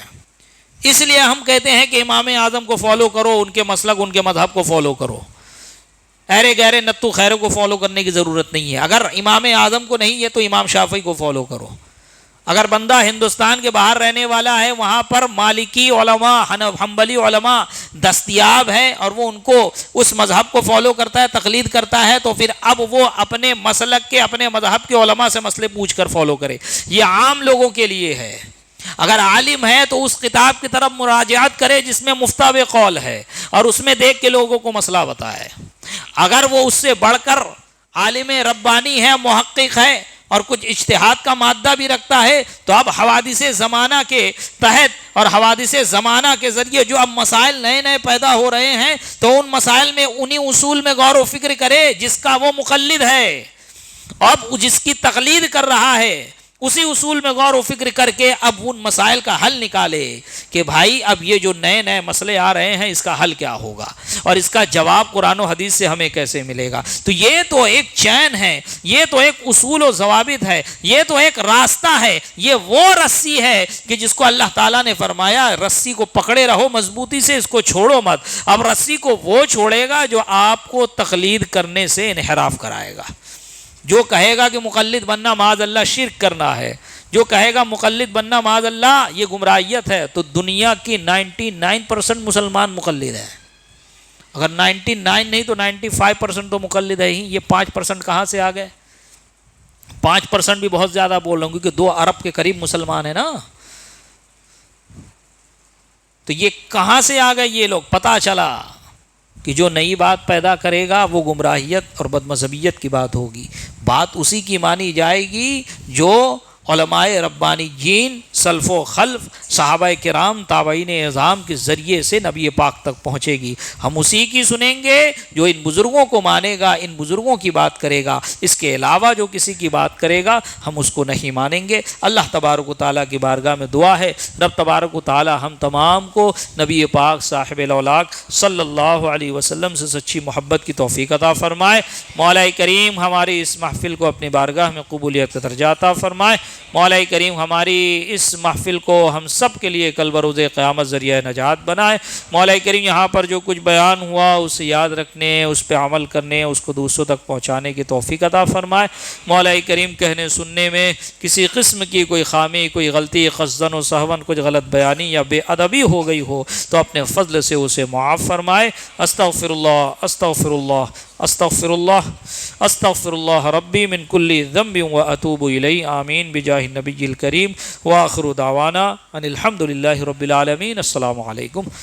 اس لیے ہم کہتے ہیں کہ امام اعظم کو فالو کرو، ان کے مسلک ان کے مذہب کو فالو کرو. ایرے گہرے نتو خیروں کو فالو کرنے کی ضرورت نہیں ہے. اگر امام اعظم کو نہیں ہے تو امام شافعی کو فالو کرو. اگر بندہ ہندوستان کے باہر رہنے والا ہے، وہاں پر مالکی علماء، حنبلی علماء دستیاب ہے اور وہ ان کو اس مذہب کو فالو کرتا ہے، تقلید کرتا ہے، تو پھر اب وہ اپنے مسلک کے، اپنے مذہب کے علماء سے مسئلے پوچھ کر فالو کرے. یہ عام لوگوں کے لیے ہے. اگر عالم ہے تو اس کتاب کی طرف مراجعت کرے جس میں مفتاب قول ہے اور اس میں دیکھ کے لوگوں کو مسئلہ بتائے. اگر وہ اس سے بڑھ کر عالم ربانی ہے، محقق ہے اور کچھ اجتہاد کا مادہ بھی رکھتا ہے تو اب حوادث زمانہ کے تحت اور حوادث زمانہ کے ذریعے جو اب مسائل نئے نئے پیدا ہو رہے ہیں تو ان مسائل میں انہی اصول میں غور و فکر کرے جس کا وہ مقلد ہے. اب جس کی تقلید کر رہا ہے اسی اصول میں غور و فکر کر کے اب ان مسائل کا حل نکالے کہ بھائی اب یہ جو نئے نئے مسئلے آ رہے ہیں اس کا حل کیا ہوگا اور اس کا جواب قرآن و حدیث سے ہمیں کیسے ملے گا. تو یہ تو ایک چین ہے، یہ تو ایک اصول و ضوابط ہے، یہ تو ایک راستہ ہے، یہ وہ رسی ہے کہ جس کو اللہ تعالیٰ نے فرمایا رسی کو پکڑے رہو مضبوطی سے، اس کو چھوڑو مت. اب رسی کو وہ چھوڑے گا جو آپ کو تقلید کرنے سے انحراف کرائے گا. جو کہے گا کہ مقلد بننا معاذ اللہ شرک کرنا ہے، جو کہے گا مقلد بننا معاذ اللہ یہ گمراہیت ہے، تو دنیا کی 99% مسلمان مقلد ہیں. اگر 99 نہیں تو 95% تو مقلد ہے ہی. یہ 5% کہاں سے آ گئے؟ 5% بھی بہت زیادہ بول رہا ہوں کیونکہ 2 ارب کے قریب مسلمان ہیں نا. تو یہ کہاں سے آ گئے یہ لوگ؟ پتہ چلا کہ جو نئی بات پیدا کرے گا وہ گمراہیت اور بدمذہبیت کی بات ہوگی. بات اسی کی مانی جائے گی جو علماء ربانیین، سلف و خلف، صحابہ کرام، تابعین اعظام کے ذریعے سے نبی پاک تک پہنچے گی. ہم اسی کی سنیں گے جو ان بزرگوں کو مانے گا، ان بزرگوں کی بات کرے گا. اس کے علاوہ جو کسی کی بات کرے گا ہم اس کو نہیں مانیں گے. اللہ تبارک و تعالیٰ کی بارگاہ میں دعا ہے رب تبارک و تعالیٰ ہم تمام کو نبی پاک صاحب الاولاق صلی اللہ علیہ وسلم سے سچی محبت کی توفیق عطا فرمائے. مولا کریم ہماری اس محفل کو اپنی بارگاہ میں قبولیت کا درجہ عطا فرمائے. مولا کریم ہماری اس محفل کو ہم سب کے لیے کل بروز قیامت ذریعہ نجات بنائے. مولا کریم یہاں پر جو کچھ بیان ہوا اسے یاد رکھنے، اس پہ عمل کرنے، اس کو دوسروں تک پہنچانے کی توفیق عطا فرمائے. مولا کریم کہنے سننے میں کسی قسم کی کوئی خامی، کوئی غلطی، قصدن و سہون، کچھ غلط بیانی یا بے ادبی ہو گئی ہو تو اپنے فضل سے اسے معاف فرمائے. استغفر اللہ استغفر اللہ استغفر اللہ استغفر اللہ ربی من کل ذنب واتوب الیہ. آمین بجاہ النبی الکریم. وآخر دعوانا ان الحمد للہ رب العالمین. السلام علیکم.